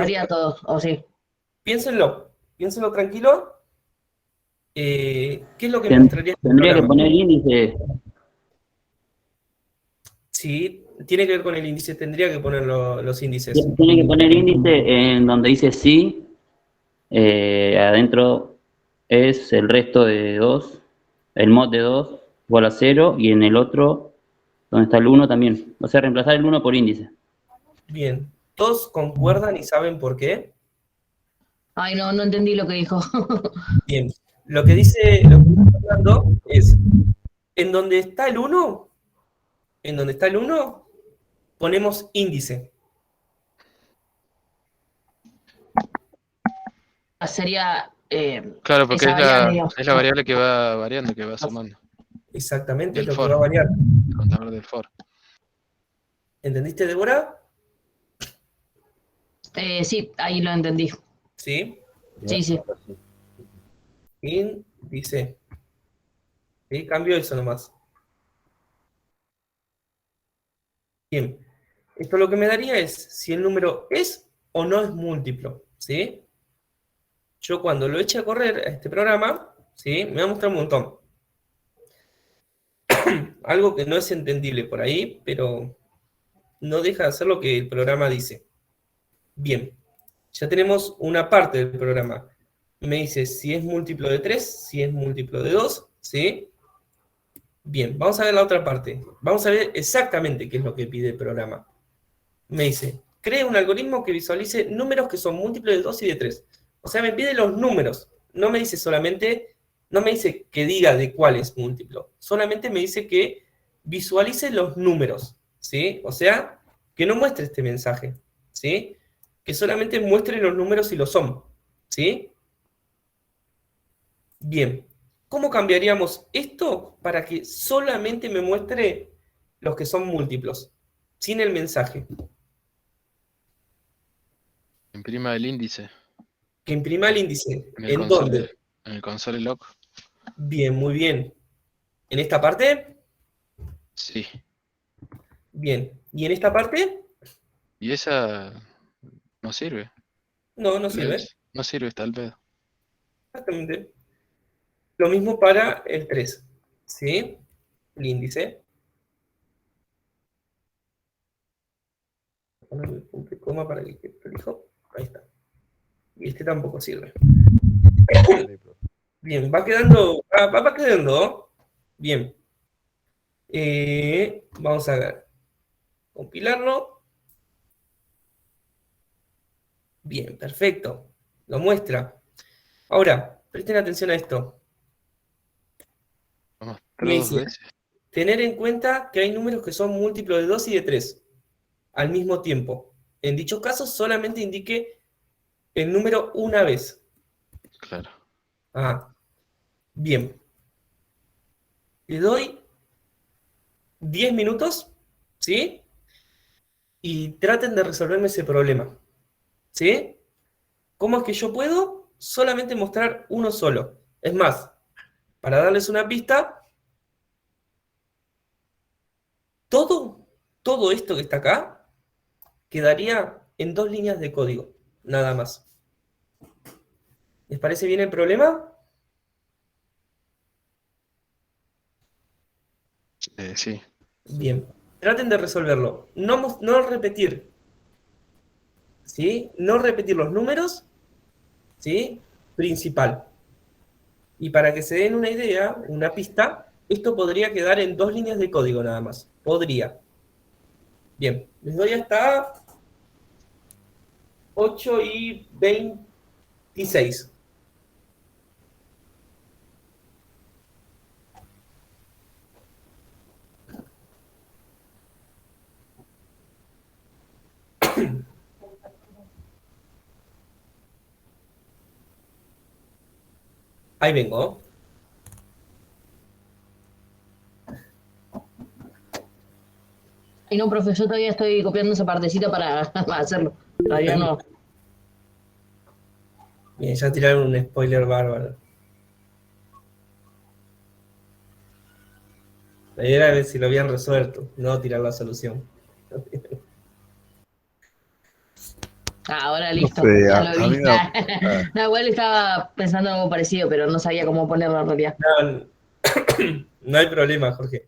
borraría todo, o sí. Piénsenlo tranquilo. ¿Qué es lo que mostraría este Tendría que programa? poner índice. Sí, tiene que ver con el índice, tendría que poner los índices. Tiene que poner índice en donde dice sí, adentro es el resto de 2, el mod de 2 igual a 0, y en el otro, donde está el uno también. O sea, reemplazar el uno por índice. Bien, ¿todos concuerdan y saben por qué? Ay, no, no entendí lo que dijo. Bien, lo que dice Fernando es, en donde está el uno, ponemos índice. Sería Claro, porque esa variable, digamos. es la variable que va variando, que va sumando. Exactamente, es Del lo que va a for, variar. el contador del for. ¿Entendiste, Débora? Sí, ahí lo entendí. Sí. Sí, sí. Índice. ¿Sí? Cambio eso nomás. Bien. Esto lo que me daría es si el número es o no es múltiplo. ¿Sí? Yo cuando lo eche a correr a este programa, ¿sí? Me va a mostrar un montón. Algo que no es entendible por ahí, pero no deja de hacer lo que el programa dice. Bien, ya tenemos una parte del programa. Me dice si es múltiplo de 3, si es múltiplo de 2, ¿sí? Bien, vamos a ver la otra parte. Vamos a ver exactamente qué es lo que pide el programa. Me dice, cree un algoritmo que visualice números que son múltiplos de 2 y de 3. O sea, me pide los números. No me dice solamente, no me dice que diga de cuál es múltiplo. Solamente me dice que visualice los números, ¿sí? O sea, que no muestre este mensaje, ¿sí? Que solamente muestre los números si lo son, ¿sí? Bien, ¿cómo cambiaríamos esto para que solamente me muestre los que son múltiplos, sin el mensaje? Imprima el índice Que imprima el índice. en el ¿En dónde? console log. Bien, muy bien. ¿En esta parte? Sí. Bien. ¿Y en esta parte? Y esa no sirve. No, no Tal sirve. vez. No sirve, tal vez. Exactamente. Lo mismo para el 3. ¿Sí? El índice. Voy a poner el punto y coma para que quede prolijo. Ahí está. Y este tampoco sirve. Bien, va quedando. Bien. Vamos a ver. Compilarlo. Bien, perfecto. Lo muestra. Ahora, presten atención a esto. Lo mostró Me dos dice, veces. tener en cuenta que hay números que son múltiplos de 2 y de 3 al mismo tiempo. En dichos casos, solamente indique el número una vez. Claro. Ah, bien. Le doy 10 minutos, ¿sí? Y traten de resolverme ese problema, ¿sí? ¿Cómo es que yo puedo solamente mostrar uno solo? Es más, para darles una pista, todo esto que está acá quedaría en 2 líneas de código, nada más. ¿Les parece bien el problema? Sí. Bien. Traten de resolverlo. No repetir, ¿sí? No repetir los números, ¿sí? Principal. Y para que se den una idea, una pista, esto podría quedar en 2 líneas de código nada más. Podría. Bien. Les doy hasta 8:26. Ahí vengo. Y no, profe, yo todavía estoy copiando esa partecita para hacerlo. Todavía no. Bien, ya tiraron un spoiler bárbaro. La idea era ver si lo habían resuelto, no tirar la solución. Ahora No listo, sé, ya a lo mí vi. me da- No, igual estaba pensando algo parecido, pero no sabía cómo ponerlo en realidad. No, no hay problema, Jorge.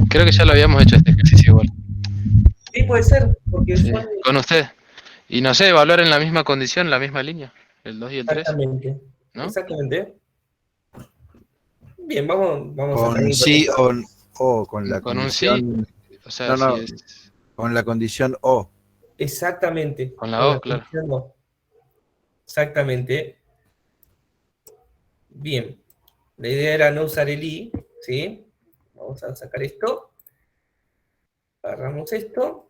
Creo que ya lo habíamos hecho este ejercicio igual. Sí, puede ser, porque Sí, son con usted. Y no sé, evaluar en la misma condición, la misma línea. El 2 y el 3, exactamente. ¿no? Exactamente. Bien, vamos a con sacar sí o con la Con un sí, condición. o sea, No, si no, es con la condición O. exactamente. con la Con la O, claro. condición no. Exactamente. Bien. La idea era no usar el i, ¿sí? Vamos a sacar esto. Agarramos esto.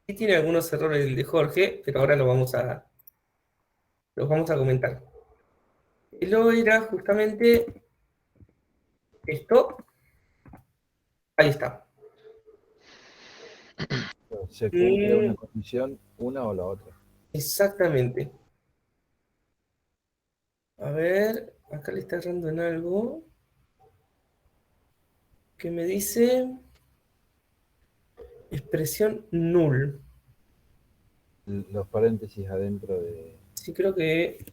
Y tiene algunos errores el de Jorge, pero ahora los vamos a comentar. El O era justamente esto. Ahí está. Se cumple una Mm, condición, una o la otra. exactamente. A ver, acá le está errando en algo. Que me dice expresión null. Los paréntesis adentro de. Sí, creo que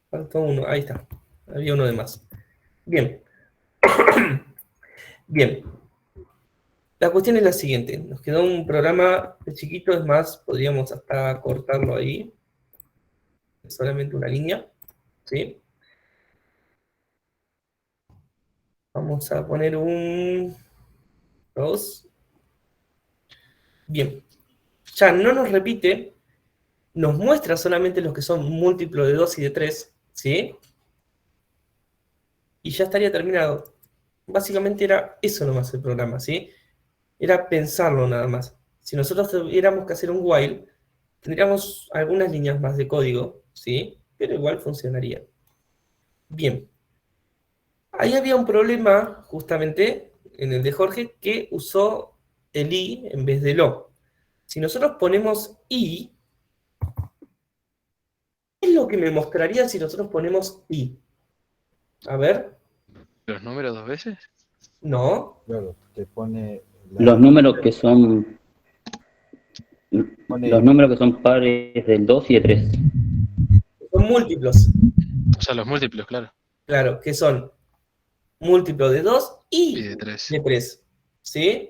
faltó uno. Ahí está. Había uno de más. Bien. Bien. La cuestión es la siguiente. Nos quedó un programa chiquito, es más, podríamos hasta cortarlo ahí. Solamente una línea. ¿Sí? Vamos a poner un 2. Bien. Ya no nos repite, nos muestra solamente los que son múltiplos de 2 y de 3. ¿Sí? Y ya estaría terminado. Básicamente era eso nomás el programa, ¿sí? Era pensarlo nada más. Si nosotros tuviéramos que hacer un while, tendríamos algunas líneas más de código, ¿sí? Pero igual funcionaría. Bien. Ahí había un problema, justamente, en el de Jorge, que usó el i en vez del o. Si nosotros ponemos i, ¿qué es lo que me mostraría si nosotros ponemos i? A ver, ¿Los números 2 veces? no, Claro, te pone. Los números que son Pone los números que son pares del 2 y de 3. son múltiplos, O sea, los múltiplos, claro. claro, que son múltiplos de 2 Y y de 3. de 3, ¿sí?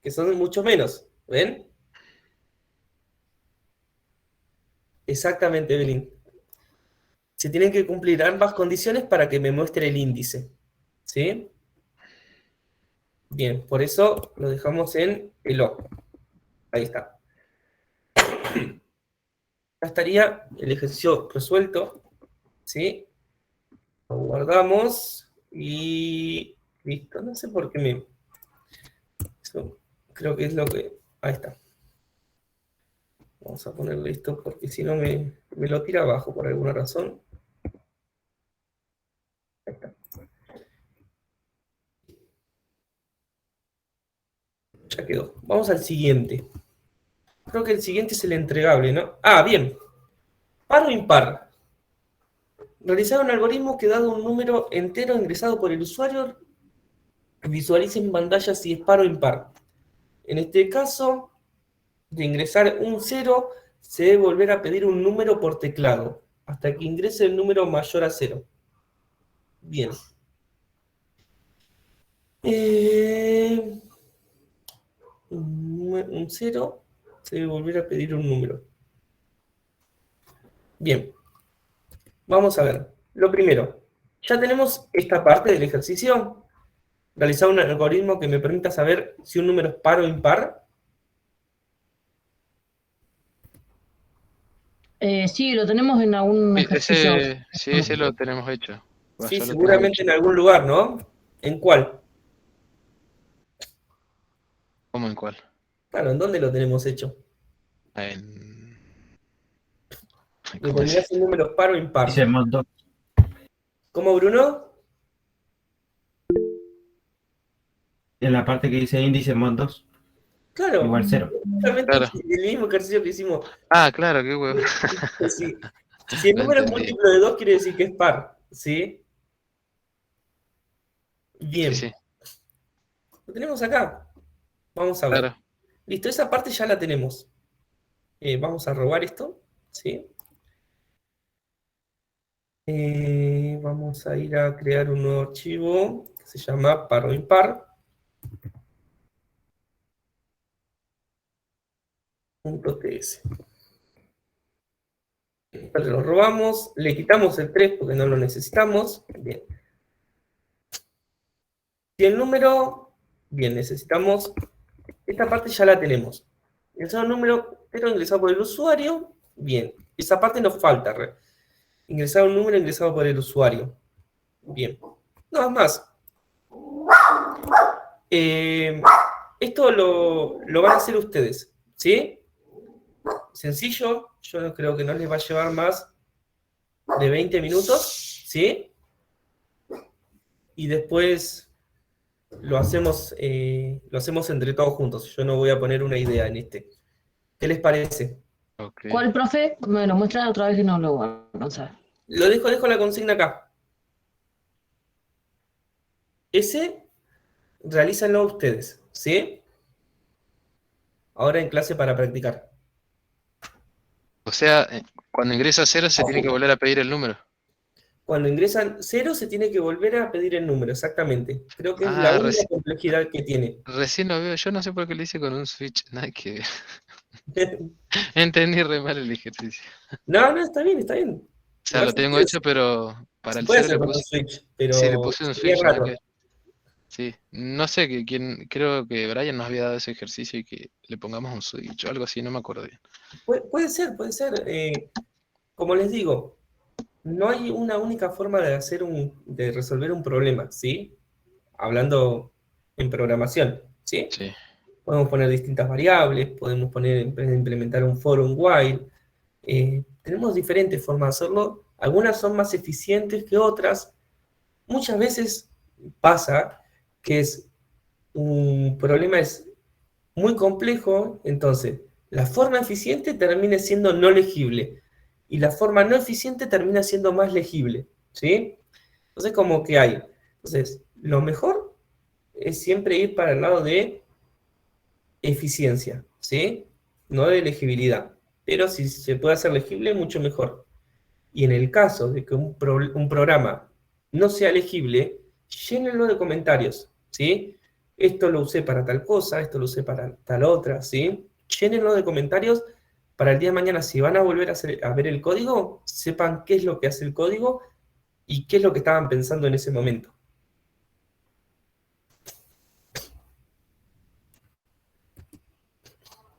Que son mucho menos, ¿ven? Exactamente, Belín. Se tienen que cumplir ambas condiciones para que me muestre el índice, ¿sí? Bien, por eso lo dejamos en el O. Ahí está. Ya estaría el ejercicio resuelto, ¿sí? Lo guardamos y listo. No sé por qué eso creo que es lo que... Ahí está. Vamos a ponerle esto porque si no me lo tira abajo por alguna razón. Ahí está. Ya quedó. Vamos al siguiente. Creo que el siguiente es el entregable, ¿no? Ah, bien. Par o impar. Realizar un algoritmo que dado un número entero ingresado por el usuario, visualice en pantalla si es par o impar. En este caso, de ingresar un 0, se debe volver a pedir un número por teclado, hasta que ingrese el número mayor a 0. Bien. Un 0, se debe volver a pedir un número. Bien. Vamos a ver. Lo primero, ya tenemos esta parte del ejercicio. Realizar un algoritmo que me permita saber si un número es par o impar. Sí, lo tenemos en algún Sí, ejercicio. ese lo tenemos hecho. Va, Sí, yo lo tengo seguramente hecho. en algún lugar, ¿no? ¿En cuál? ¿Cómo en cuál? Claro, ¿en dónde lo tenemos hecho? En... ¿Cómo Determinar es? si un número es par o impar. Dice mod 2. ¿Cómo, Bruno? En la parte que dice índice mod 2, Claro, igual 0. justamente Claro. el mismo ejercicio que hicimos. Ah, claro, qué huevo. Sí. Si el Lo número es entendí. múltiplo de 2, quiere decir que es par, ¿sí? Bien, Sí, sí, lo tenemos acá. Vamos a ver. claro. Listo, esa parte ya la tenemos. Vamos a robar esto, ¿sí? Vamos a ir a crear un nuevo archivo que se llama par o impar. .ts. Lo robamos, le quitamos el 3 porque no lo necesitamos. Bien. Si el número, bien, necesitamos, esta parte ya la tenemos. Ingresado el número, pero ingresado por el usuario, bien. Esa parte nos falta. Ingresar un número ingresado por el usuario. Bien. Nada más. Esto lo van a hacer ustedes, ¿sí? Sencillo, yo no creo que no les va a llevar más de 20 minutos, ¿sí? Y después lo hacemos entre todos juntos. Yo no voy a poner una idea en este. ¿Qué les parece? Ok. ¿Cuál, profe? Me lo muestra otra vez y no lo voy a alcanzar. Dejo la consigna acá. Ese, realízanlo ustedes, ¿sí? Ahora en clase para practicar. O sea, cuando ingresa 0 se tiene que volver a pedir el número. Cuando ingresan 0 se tiene que volver a pedir el número, exactamente. Creo que es la Ah, única complejidad que tiene. recién lo veo. Yo no sé por qué lo hice con un switch. Nada que ver. Entendí re mal el ejercicio. No, no, está bien, está bien. O sea, Igual lo tengo hecho, pero para se el puede 0 hacer le con un puse. Switch, Sí, le pero puse un sería switch, nada que raro. ver. Sí, no sé creo que Brian nos había dado ese ejercicio y que le pongamos un switch o algo así, no me acuerdo bien. Puede ser, puede ser. Como les digo, no hay una única forma de resolver un problema, ¿sí? Hablando en programación, ¿sí? Sí, Podemos poner distintas variables, podemos implementar un for, un while. Tenemos diferentes formas de hacerlo. Algunas son más eficientes que otras. Muchas veces pasa que un problema es muy complejo, entonces la forma eficiente termina siendo no legible y la forma no eficiente termina siendo más legible, ¿sí? Entonces como que hay. Entonces, lo mejor es siempre ir para el lado de eficiencia, ¿sí? No de legibilidad. Pero si se puede hacer legible, mucho mejor. Y en el caso de que un programa no sea legible, llénenlo de comentarios, ¿sí? Esto lo usé para tal cosa, esto lo usé para tal otra, ¿sí? Llénenlo de comentarios para el día de mañana, si van a volver a ver el código, sepan qué es lo que hace el código y qué es lo que estaban pensando en ese momento.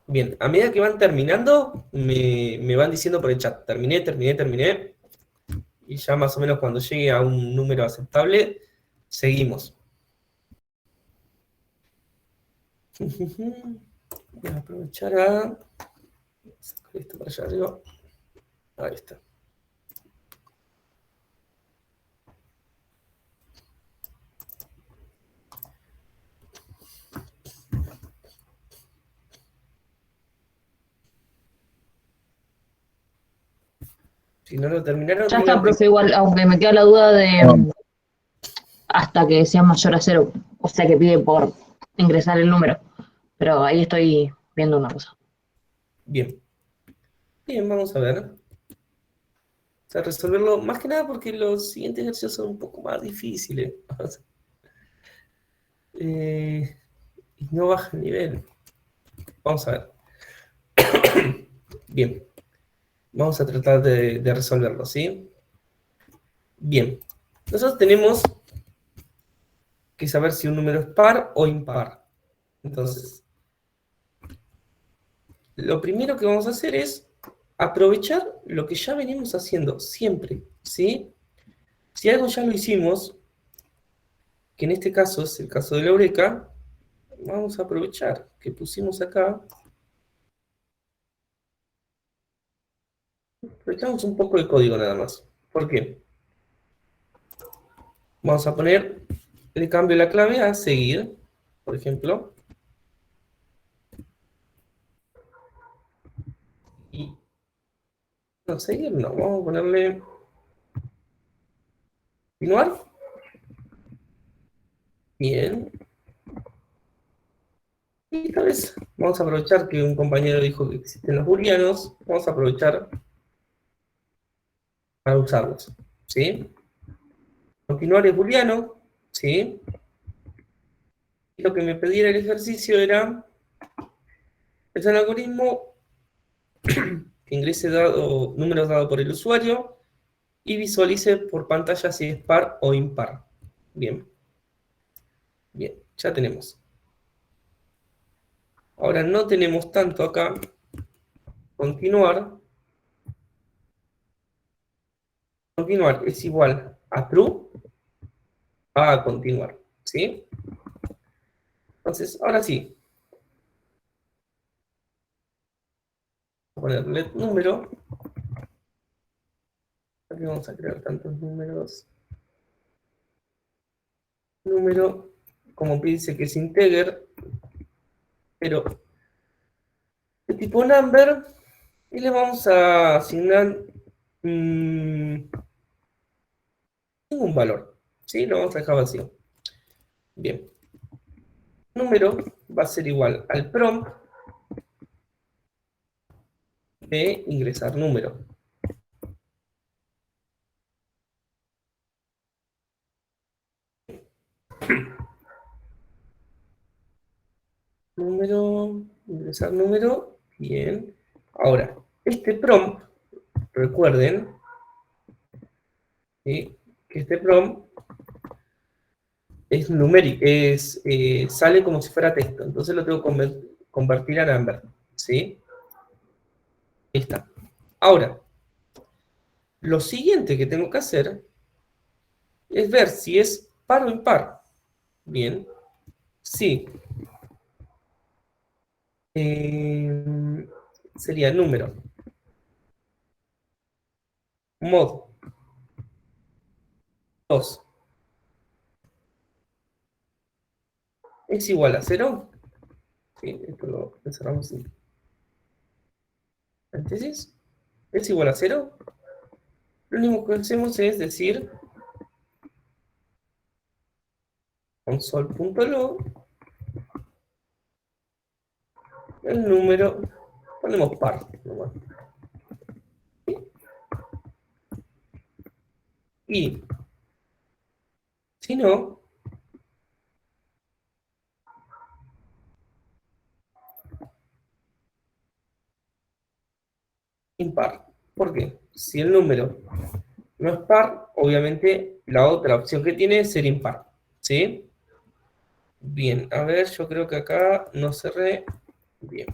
Bien, a medida que van terminando, me van diciendo por el chat, terminé. Y ya más o menos cuando llegue a un número aceptable, seguimos. Voy a aprovechar a sacar esto para allá arriba. Ahí está. Si no lo terminaron, Ya está, digan que profe, igual, aunque me queda la duda de hasta que sea mayor a 0, o sea que pide por ingresar el número. Pero ahí estoy viendo una cosa. bien. Bien, vamos a ver. O sea, resolverlo más que nada porque los siguientes ejercicios son un poco más difíciles. Y no baja el nivel. Vamos a ver. Bien. Vamos a tratar de resolverlo, ¿sí? Bien. Nosotros tenemos que saber si un número es par o impar. Entonces, lo primero que vamos a hacer es aprovechar lo que ya venimos haciendo siempre, ¿sí? Si algo ya lo hicimos, que en este caso es el caso de la Eureka, vamos a aprovechar que pusimos acá, aprovechamos un poco de código nada más. ¿Por qué? Vamos a poner, le cambio la clave a seguir, por ejemplo, y No, seguir no, vamos a ponerle continuar. Bien. Y esta vez vamos a aprovechar que un compañero dijo que existen los booleanos, vamos a aprovechar para usarlos, ¿sí? Continuar es booleano, ¿sí? Y lo que me pedía el ejercicio era, es un algoritmo que ingrese números dados por el usuario y visualice por pantalla si es par o impar. Bien. Bien, ya tenemos. Ahora no tenemos tanto acá. Continuar. Continuar es igual a true a continuar, ¿sí? Entonces, ahora sí. Voy a ponerle número. Aquí vamos a crear tantos números. Número, como dice que es integer, pero de tipo number, y le vamos a asignar ningún valor, ¿sí? Lo vamos a dejar vacío. Bien. Número va a ser igual al prompt de ingresar número. Número, ingresar número, bien. Ahora, este prompt, recuerden, ¿sí? Que este prompt es numérico, sale como si fuera texto, entonces lo tengo que convertir a number, ¿sí? Ahí está. Ahora, lo siguiente que tengo que hacer es ver si es par o impar. Bien, sí. Sería número. Mod 2 es igual a 0. Sí, esto lo cerramos así. Paréntesis. Es igual a 0. Lo único que hacemos es decir console.log el número, ponemos par nomás. Y si no, impar. ¿Por qué? Si el número no es par, obviamente la otra opción que tiene es ser impar. ¿Sí? Bien, a ver, yo creo que acá no cerré. Bien.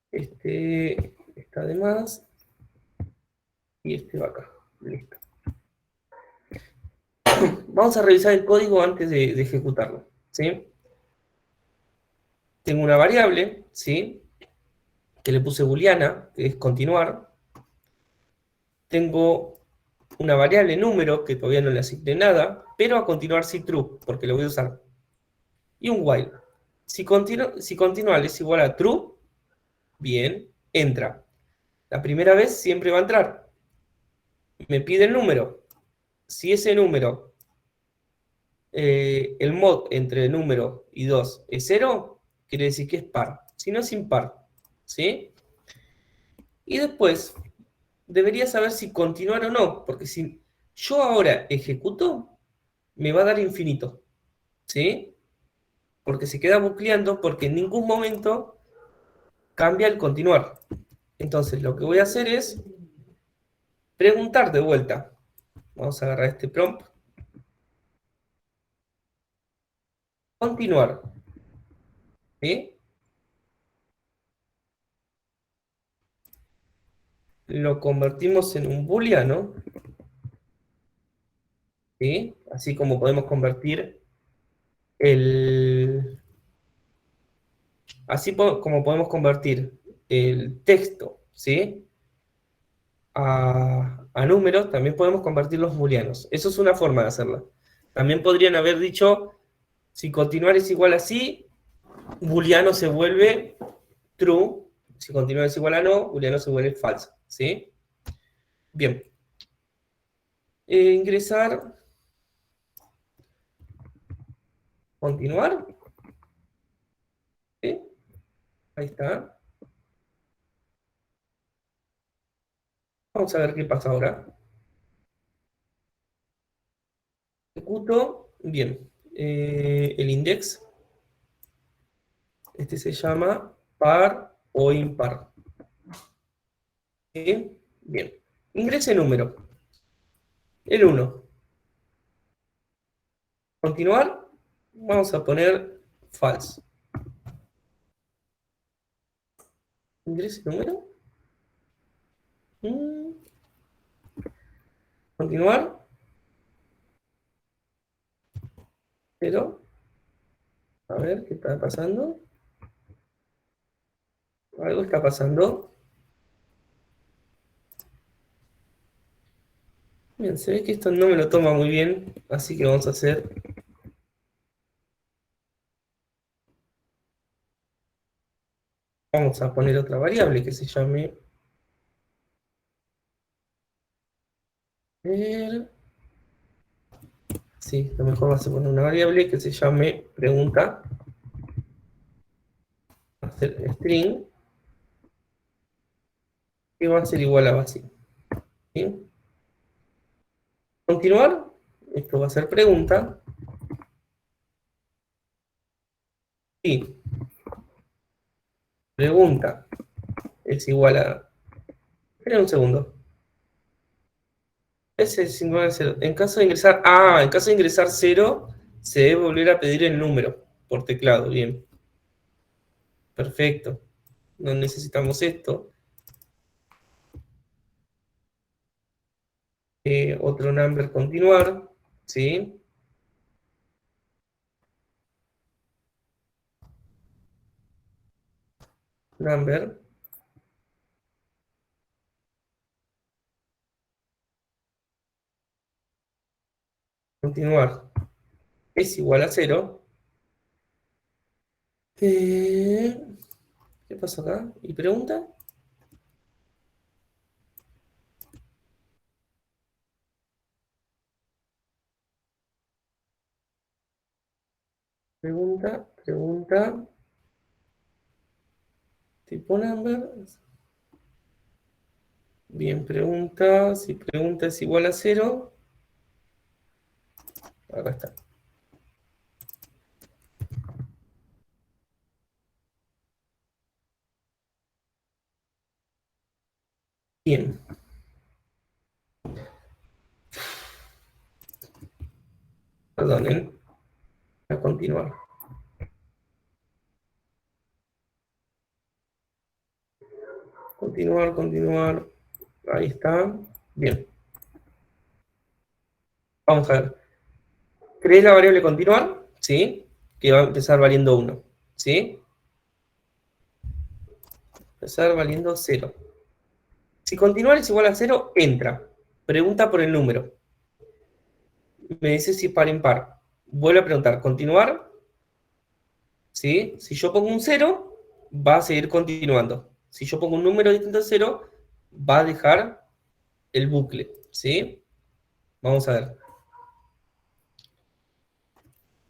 Este está de más. Y este va acá. Listo. Vamos a revisar el código antes de ejecutarlo. ¿Sí? Tengo una variable, ¿sí? Que le puse booleana, que es continuar. Tengo una variable número, que todavía no le asigné nada, pero a continuar sí true, porque lo voy a usar. Y un while. Si continual es igual a true, bien, entra. La primera vez siempre va a entrar. Me pide el número. Si ese número, el mod entre número y 2 es 0, quiere decir que es par. Si no es impar. ¿Sí? Y después, debería saber si continuar o no, porque si yo ahora ejecuto, me va a dar infinito. ¿Sí? Porque se queda bucleando, porque en ningún momento cambia el continuar. Entonces, lo que voy a hacer es preguntar de vuelta. Vamos a agarrar este prompt. Continuar. ¿Sí? Lo convertimos en un booleano. ¿Sí? Así como podemos convertir el... Así como podemos convertir el texto, ¿sí? A números, también podemos convertir los booleanos. Eso es una forma de hacerlo. También podrían haber dicho, si continuar es igual a sí, booleano se vuelve true, Si continúa es igual a no, booleano se vuelve falso, ¿sí? Bien. Ingresar. Continuar. ¿Sí? Ahí está. Vamos a ver qué pasa ahora. Ejecuto. Bien. El index. Este se llama par o impar. ¿Sí? Bien. Ingrese número. El 1. Continuar. Vamos a poner false. Ingrese número. Continuar. 0. A ver, ¿qué está pasando? Algo está pasando. Bien, se ve que esto no me lo toma muy bien, así que vamos a hacer... Vamos a poner otra variable que se llame... Sí, lo mejor va a ser poner una variable que se llame pregunta. Va a ser string. Que va a ser igual a vacío. ¿Sí? Continuar. Esto va a ser pregunta. Y pregunta es igual a... Espera un segundo. Ese es igual a 0. En caso de ingresar... en caso de ingresar 0, se debe volver a pedir el número por teclado. Bien. Perfecto. No necesitamos esto. Otro number continuar. ¿Sí? Number. Continuar. Es igual a 0. ¿Qué pasó acá? ¿Y pregunta? Pregunta. Tipo number. Bien, pregunta. Si pregunta es igual a 0. Acá está. Bien. Perdonen. A continuar. Continuar. Ahí está. Bien. Vamos a ver. ¿Crees la variable continuar? ¿Sí? Que va a empezar valiendo 1. ¿Sí? Empezar valiendo 0. Si continuar es igual a 0, entra. Pregunta por el número. Me dice si par impar. Vuelve a preguntar, ¿continuar? ¿Sí? Si yo pongo un 0, va a seguir continuando. Si yo pongo un número distinto a 0, va a dejar el bucle. ¿Sí? Vamos a ver.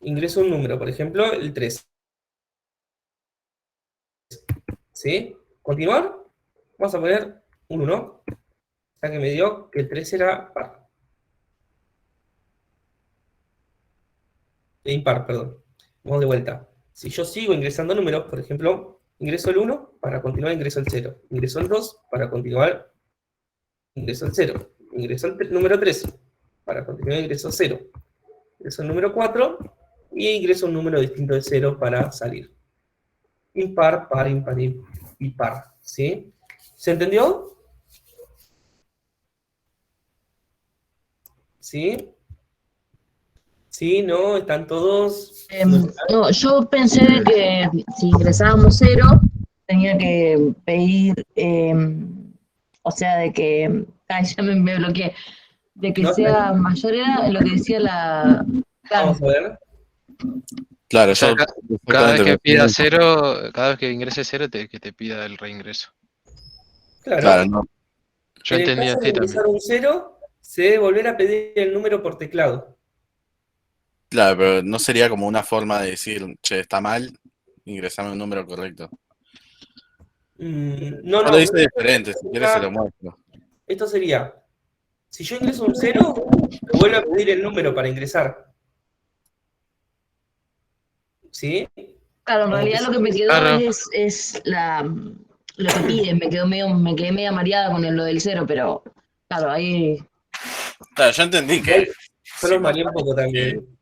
Ingreso un número, por ejemplo, el 3. ¿Sí? ¿Continuar? Vamos a poner un 1. Ya que me dio que el 3 era par. Impar, perdón. Vamos de vuelta. Si yo sigo ingresando números, por ejemplo, ingreso el 1, para continuar ingreso el 0. Ingreso el 2, para continuar ingreso el 0. Ingreso el número 3, para continuar ingreso 0. Ingreso el número 4, y ingreso un número distinto de 0 para salir. Impar, par, impar y par. ¿Sí? ¿Se entendió? ¿Sí? ¿Sí? ¿No? ¿Están todos? No, yo pensé de que si ingresábamos 0, tenía que pedir, o sea, de que, ya me bloqueé, de que No, sea mayor, era lo que decía la... vamos a ver. Claro, O sea, yo cada vez exactamente que pida pensé. cero, cada vez que ingrese cero, que te pida el reingreso. Claro. Claro, no. Yo En el entendí caso de así también. ingresar un 0, se debe volver a pedir el número por teclado. Claro, pero no sería como una forma de decir, che, está mal, ingresame un número correcto. No, Yo lo no. hice diferente, si quieres se lo muestro. Esto sería, si yo ingreso un 0, me vuelve a pedir el número para ingresar. ¿Sí? Claro, en Como que realidad lo que me quedó Claro, es lo que piden, me quedé media mareada con lo del cero, pero claro, ahí, Claro, yo entendí que yo si los mareé un pasabas poco que también.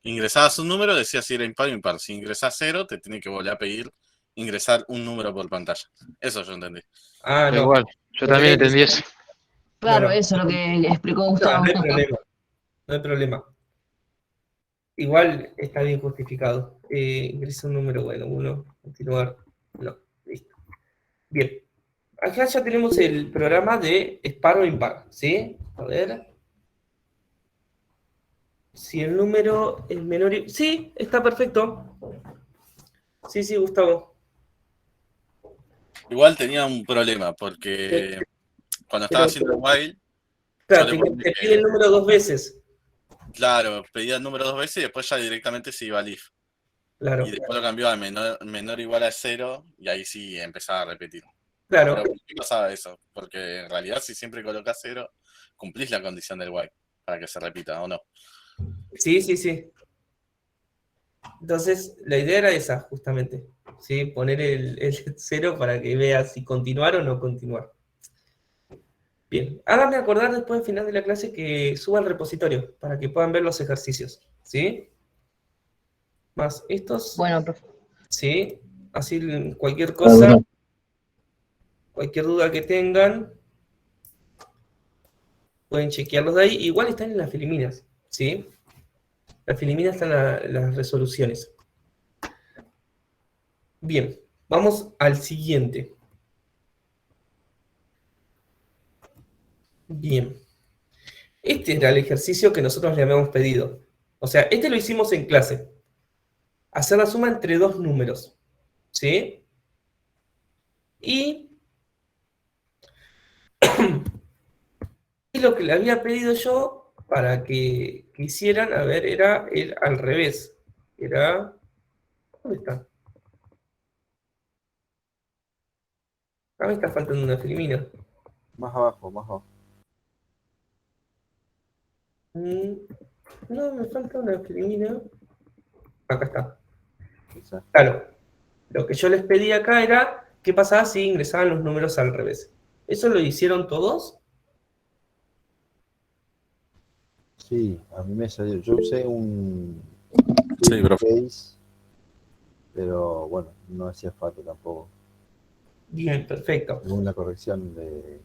ingresabas un número, decía si era impar o impar. Si ingresás cero, te tiene que volver a pedir ingresar un número por pantalla. Eso yo entendí. Ah, tal no. cual. Yo No también tenés entendí que... eso. No, claro, no. eso es lo que explicó No, no Gustavo. hay problema. No hay problema. Igual está bien justificado. Ingresa un número, bueno, uno, continuar. No, listo. Bien. Acá ya tenemos el programa de Spar o impar, ¿sí? A ver. Si el número es menor... Sí, está perfecto. Sí, sí, Gustavo. Igual tenía un problema, porque cuando estaba Pero, haciendo el while, yo claro, le ponía te pide el que, número dos veces. claro, pedía el número 2 veces y después ya directamente se iba al if. Claro, Y después lo cambió a menor o igual a 0 y ahí sí empezaba a repetir. claro. Pero ¿por qué pasaba eso? Porque en realidad si siempre colocas 0, cumplís la condición del while para que se repita, ¿o no? Sí, sí, sí. Entonces, la idea era esa, justamente. ¿Sí? Poner el cero para que vea si continuar o no continuar. Bien, háganme acordar después al final de la clase que suba al repositorio para que puedan ver los ejercicios. ¿Sí? Más estos, Bueno, profe. ¿sí? Así cualquier cosa, cualquier duda que tengan, pueden chequearlos de ahí. Igual están en las filiminas, ¿sí? Las filiminas están las resoluciones. Bien, vamos al siguiente. Bien. Este era el ejercicio que nosotros le habíamos pedido. O sea, este lo hicimos en clase. Hacer la suma entre dos números. ¿Sí? Y, y lo que le había pedido yo para que hicieran, a ver, era el al revés. Era... ¿Dónde está? Acá me está faltando una filmina. Más abajo, más abajo. Mm, No, me falta una filmina. Acá está. Quizá. Claro, lo que yo les pedí acá era qué pasaba si ingresaban los números al revés. ¿Eso lo hicieron todos? Sí, a mí me salió. Yo usé un Sí, profe. case, pero bueno, no hacía falta tampoco. Bien, perfecto. Según la corrección de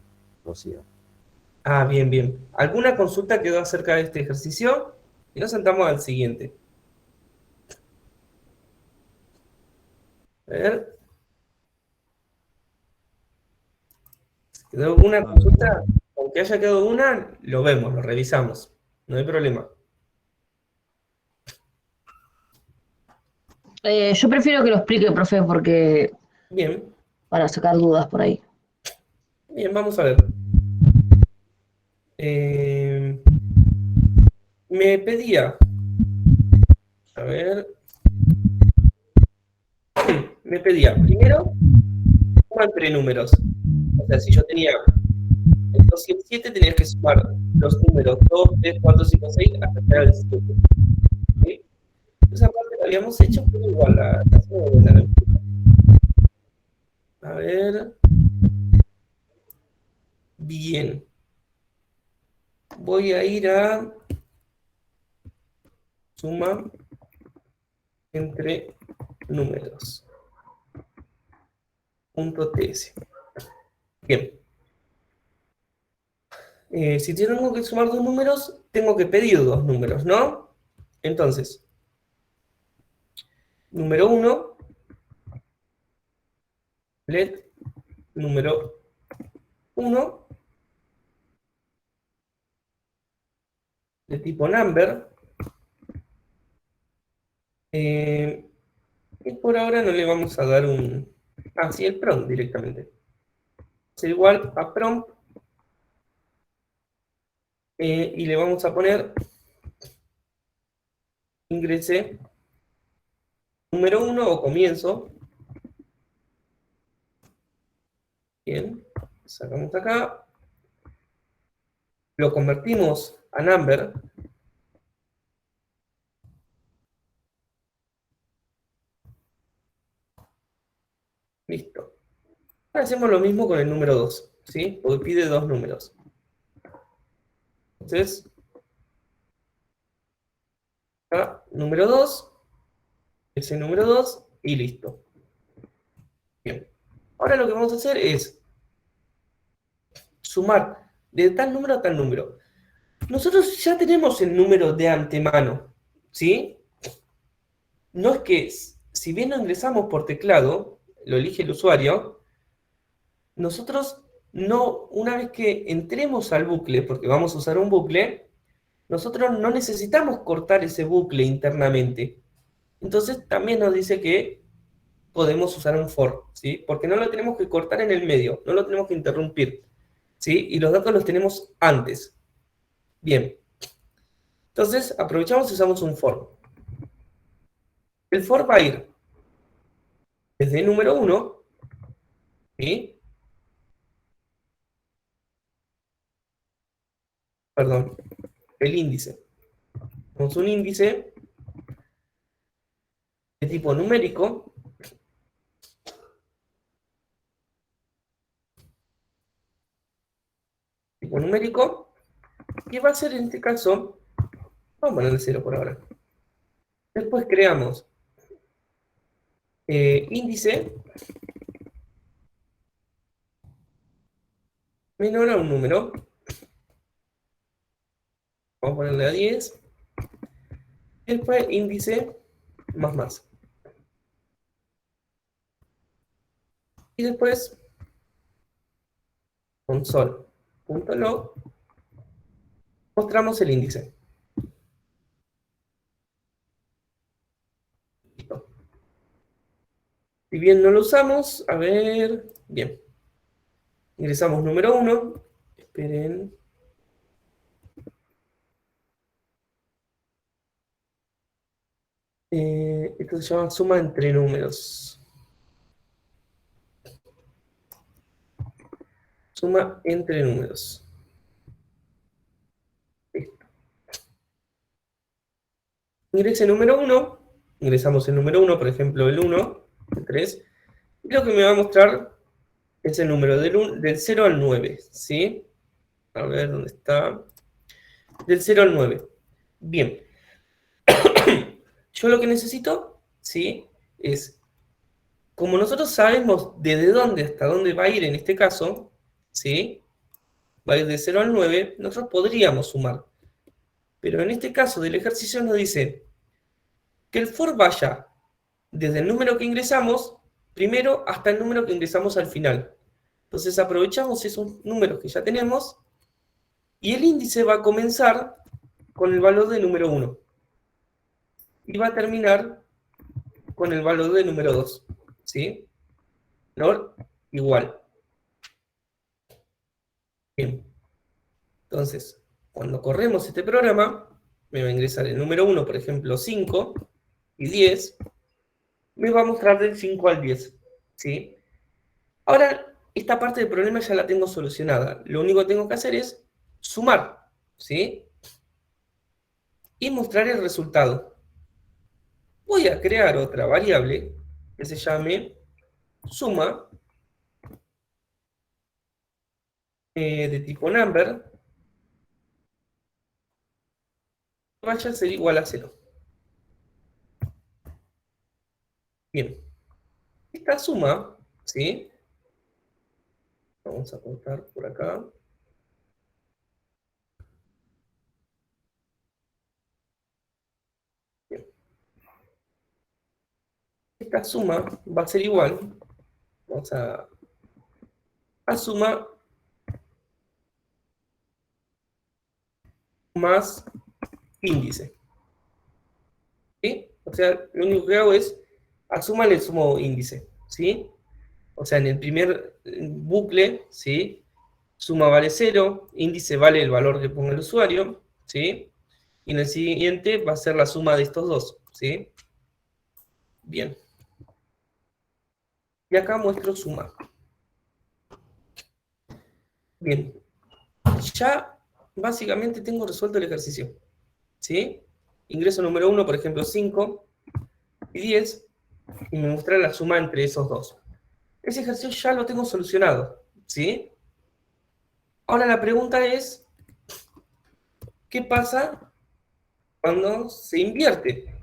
Rocío. Ah, bien, bien. ¿Alguna consulta quedó acerca de este ejercicio? Y nos sentamos al siguiente. A ver. ¿Quedó alguna consulta? Aunque haya quedado una, lo vemos, lo revisamos. No hay problema. Yo prefiero que lo explique, profe, porque Bien, para sacar dudas por ahí. bien, vamos a ver. Me pedía, a ver, me pedía primero suma entre números. O sea, si yo tenía el 2 y el 7, tenías que sumar los números 2, 3, 4, 5, 6 hasta llegar al 7. ¿Sí? Esa parte la habíamos hecho, pero igual la hacemos de vuelta. A ver. Bien. Voy a ir a suma entre números. .ts. Bien. Si tengo que sumar dos números, tengo que pedir dos números, ¿no? Entonces, número 1, let número 1 de tipo number Y por ahora no le vamos a dar un... sí, el prompt directamente. Es igual a prompt. Y le vamos a poner ingrese número 1 o comienzo. Bien, sacamos acá. Lo convertimos a number. Listo. Ahora hacemos lo mismo con el número 2, ¿sí? Porque pide 2 números. Entonces, acá, número 2, ese número 2 y listo. Bien. Ahora lo que vamos a hacer es sumar de tal número a tal número. Nosotros ya tenemos el número de antemano, ¿sí? No es que, si bien lo ingresamos por teclado, lo elige el usuario, nosotros no, una vez que entremos al bucle, porque vamos a usar un bucle, nosotros no necesitamos cortar ese bucle internamente. Entonces también nos dice que podemos usar un for, ¿sí? Porque no lo tenemos que cortar en el medio, no lo tenemos que interrumpir, ¿sí? Y los datos los tenemos antes. Bien. Entonces aprovechamos y usamos un for. El for va a ir desde el número 1, ¿sí? Perdón, el índice. Tenemos un índice de tipo numérico. Tipo numérico. Que va a ser en este caso, vamos a ponerle 0 por ahora. Después creamos índice menor a un número. Vamos a ponerle a 10. Después índice más. Y después console.log mostramos el índice. Listo. Si bien no lo usamos, a ver, bien. Ingresamos número 1. Esperen. Esto se llama suma entre números. Suma entre números. Listo. Ingrese número 1. Ingresamos el número 1, por ejemplo, el 1, el 3. Y lo que me va a mostrar es el número del 0 al 9. ¿Sí? A ver, ¿dónde está? Del 0 al 9. Bien. Yo lo que necesito, ¿sí? Es, como nosotros sabemos desde dónde hasta dónde va a ir en este caso, ¿sí? Va a ir de 0 al 9, nosotros podríamos sumar. Pero en este caso del ejercicio nos dice que el for vaya desde el número que ingresamos primero hasta el número que ingresamos al final. Entonces aprovechamos esos números que ya tenemos y el índice va a comenzar con el valor de número 1. Y va a terminar con el valor de número 2. ¿Sí? ¿No? Igual. Bien. Entonces, cuando corremos este programa, me va a ingresar el número 1, por ejemplo, 5 y 10. Me va a mostrar del 5 al 10. ¿Sí? Ahora, esta parte del problema ya la tengo solucionada. Lo único que tengo que hacer es sumar. ¿Sí? Y mostrar el resultado. Voy a crear otra variable que se llame suma de tipo number, vaya a ser igual a 0. Bien. Esta suma, ¿sí? Vamos a cortar por acá. Bien. Esta suma va a ser igual. Vamos a suma más índice. ¿Sí? O sea, lo único que hago es asuman el sumo índice, ¿sí? O sea, en el primer bucle, ¿sí? Suma vale 0, índice vale el valor que ponga el usuario, ¿sí? Y en el siguiente va a ser la suma de estos dos, ¿sí? Bien. Y acá muestro suma. Bien. Ya básicamente tengo resuelto el ejercicio, ¿sí? Ingreso número 1, por ejemplo, 5 y 10, y me muestra la suma entre esos dos. Ese ejercicio ya lo tengo solucionado, ¿sí? Ahora la pregunta es, ¿qué pasa cuando se invierte?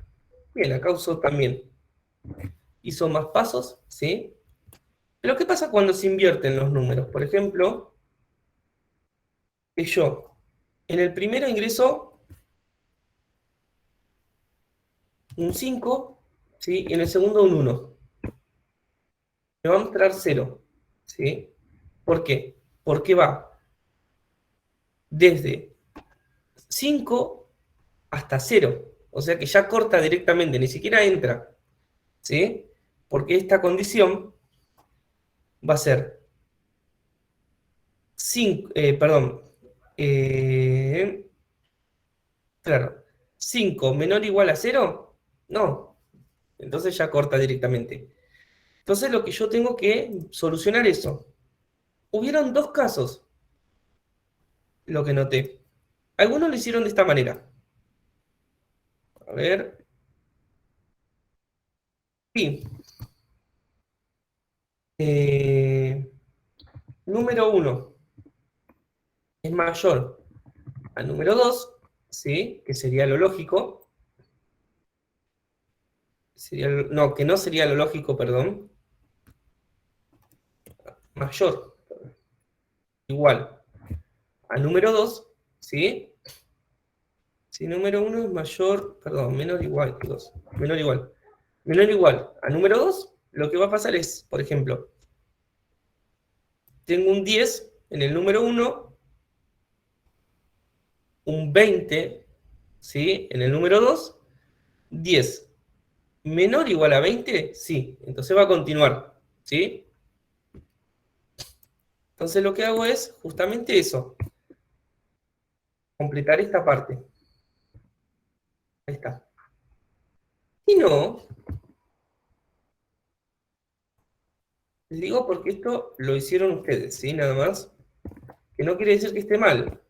Bien, acá usó también. Hizo más pasos, ¿sí? Pero ¿qué pasa cuando se invierten los números? Por ejemplo, que yo en el primero ingreso un 5, ¿sí? Y en el segundo un 1. Me va a mostrar 0, ¿sí? ¿Por qué? Porque va desde 5 hasta 0. O sea que ya corta directamente, ni siquiera entra, ¿sí? Porque esta condición va a ser 5, claro, 5 menor o igual a 0, no, entonces ya corta directamente. Entonces lo que yo tengo que solucionar eso. Hubieron dos casos, lo que noté. Algunos lo hicieron de esta manera. A ver. Sí. Número 1 es mayor al número 2, ¿sí? Que sería lo lógico. No, que no sería lo lógico, perdón. Mayor, igual al número 2, ¿sí? Si número 1 es mayor, perdón, menor o igual, chicos. Menor o igual. Menor o igual a número 2, lo que va a pasar es, por ejemplo, tengo un 10 en el número 1, un 20, ¿sí? En el número 2, 10. ¿Menor o igual a 20? Sí. Entonces va a continuar, ¿sí? Entonces lo que hago es justamente eso. Completar esta parte. Ahí está. Y no, les digo porque esto lo hicieron ustedes, ¿sí? Nada más. Que no quiere decir que esté mal.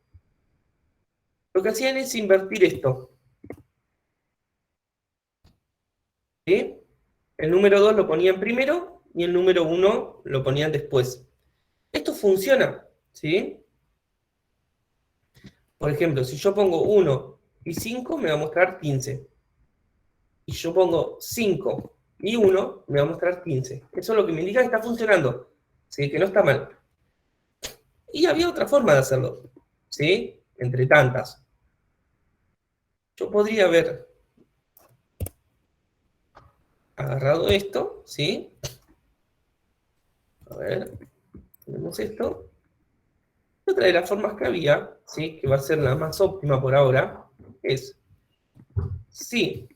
Lo que hacían es invertir esto, ¿sí? El número 2 lo ponían primero y el número 1 lo ponían después. Esto funciona, ¿sí? Por ejemplo, si yo pongo 1 y 5, me va a mostrar 15. Y yo pongo 5 y 1, me va a mostrar 15. Eso es lo que me indica que está funcionando, ¿sí? Que no está mal. Y había otra forma de hacerlo, ¿sí? Entre tantas. Yo podría haber agarrado esto, ¿sí? A ver, tenemos esto. Otra de las formas que había, ¿sí? Que va a ser la más óptima por ahora, es, sí,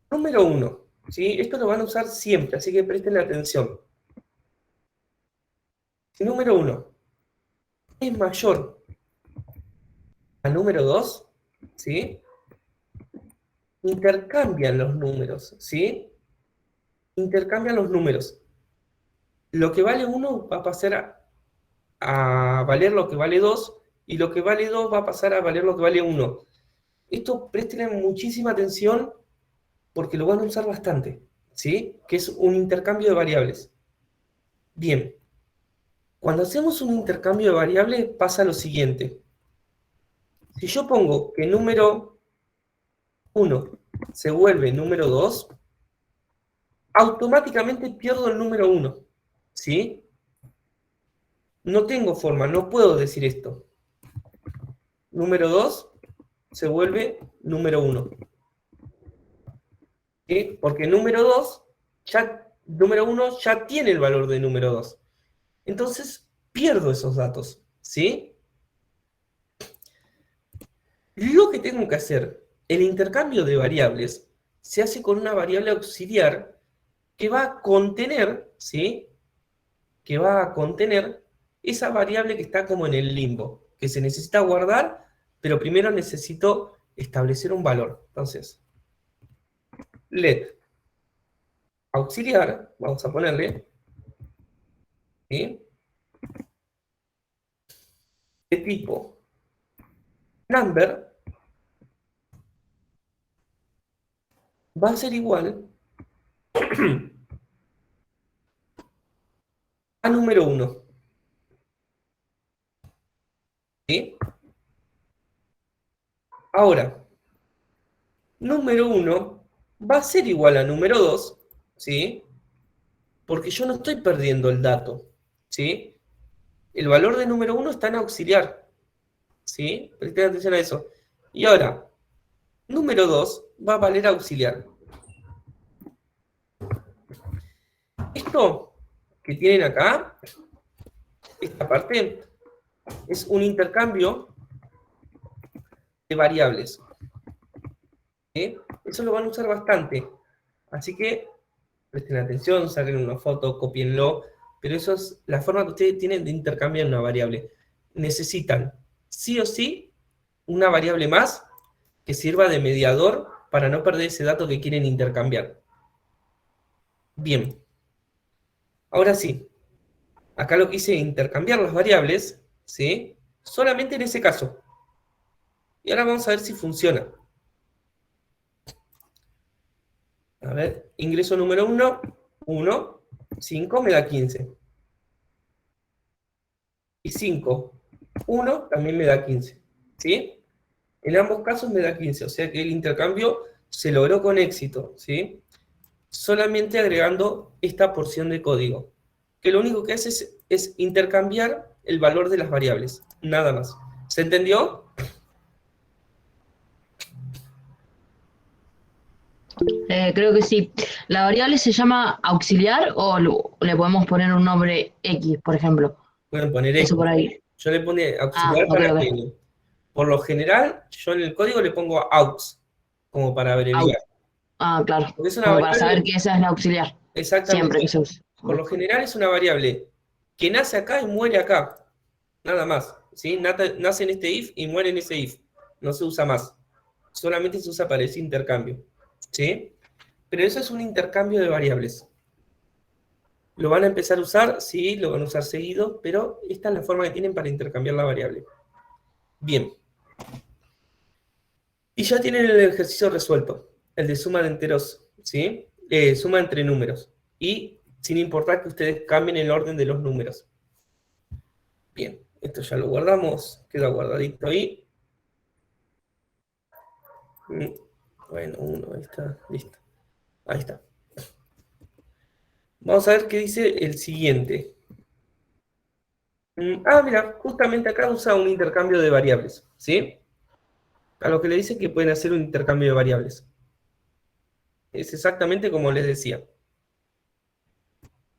número 1, ¿sí? Esto lo van a usar siempre, así que presten atención. Si número 1 es mayor al número 2, ¿sí? Intercambian los números, ¿sí? Intercambian los números. Lo que vale 1 va a pasar a valer lo que vale 2, y lo que vale 2 va a pasar a valer lo que vale 1. Esto presten muchísima atención porque lo van a usar bastante, ¿sí? Que es un intercambio de variables. Bien, cuando hacemos un intercambio de variables pasa lo siguiente. Si yo pongo que número 1 se vuelve número 2, automáticamente pierdo el número 1, ¿sí? No tengo forma, no puedo decir esto. Número 2 se vuelve número 1. ¿Sí? Porque número 1 ya tiene el valor de número 2. Entonces pierdo esos datos, ¿sí? Lo que tengo que hacer, el intercambio de variables, se hace con una variable auxiliar que va a contener, ¿sí? Que va a contener esa variable que está como en el limbo, que se necesita guardar, pero primero necesito establecer un valor. Entonces, let auxiliar, vamos a ponerle, ¿sí? De tipo number, va a ser igual a número 1. ¿Sí? Ahora, número 1 va a ser igual a número 2, ¿sí? Porque yo no estoy perdiendo el dato, ¿sí? El valor de número 1 está en auxiliar, ¿sí? Presten atención a eso. Y ahora, número 2 va a valer auxiliar. Esto que tienen acá, esta parte, es un intercambio de variables. ¿Sí? Eso lo van a usar bastante. Así que presten atención, saquen una foto, cópienlo. Pero eso es la forma que ustedes tienen de intercambiar una variable. Necesitan, sí o sí, una variable más que sirva de mediador para no perder ese dato que quieren intercambiar. Bien. Ahora sí. Acá lo que hice es intercambiar las variables, ¿sí? Solamente en ese caso. Y ahora vamos a ver si funciona. A ver, ingreso número 1, 1, 5 me da 15. Y 5, 1 también me da 15. ¿Sí? En ambos casos me da 15, o sea que el intercambio se logró con éxito, ¿sí? Solamente agregando esta porción de código, que lo único que hace es intercambiar el valor de las variables, nada más. ¿Se entendió? Creo que sí. ¿La variable se llama auxiliar o le podemos poner un nombre X, por ejemplo? Pueden poner X. Eso por ahí. Yo le pone Ah, auxiliar ok, para ok. que, por lo general, yo en el código le pongo aux, como para Au. abreviar. Ah, claro. Porque es una Como para saber variable, que esa es la auxiliar. Siempre que exactamente, se use. por lo general es una variable que nace acá y muere acá. Nada más, ¿sí? Nace en este if y muere en ese if. No se usa más. Solamente se usa para ese intercambio, ¿sí? Pero eso es un intercambio de variables. ¿Lo van a empezar a usar? Sí, lo van a usar seguido, pero esta es la forma que tienen para intercambiar la variable. Bien. Y ya tienen el ejercicio resuelto, el de suma de enteros, ¿sí? Suma entre números. Y sin importar que ustedes cambien el orden de los números. Bien, esto ya lo guardamos, queda guardadito ahí. Bueno, uno, ahí está, listo. Ahí está. Vamos a ver qué dice el siguiente. Mira, justamente acá usa un intercambio de variables, ¿sí? A lo que le dice que pueden hacer un intercambio de variables. Es exactamente como les decía.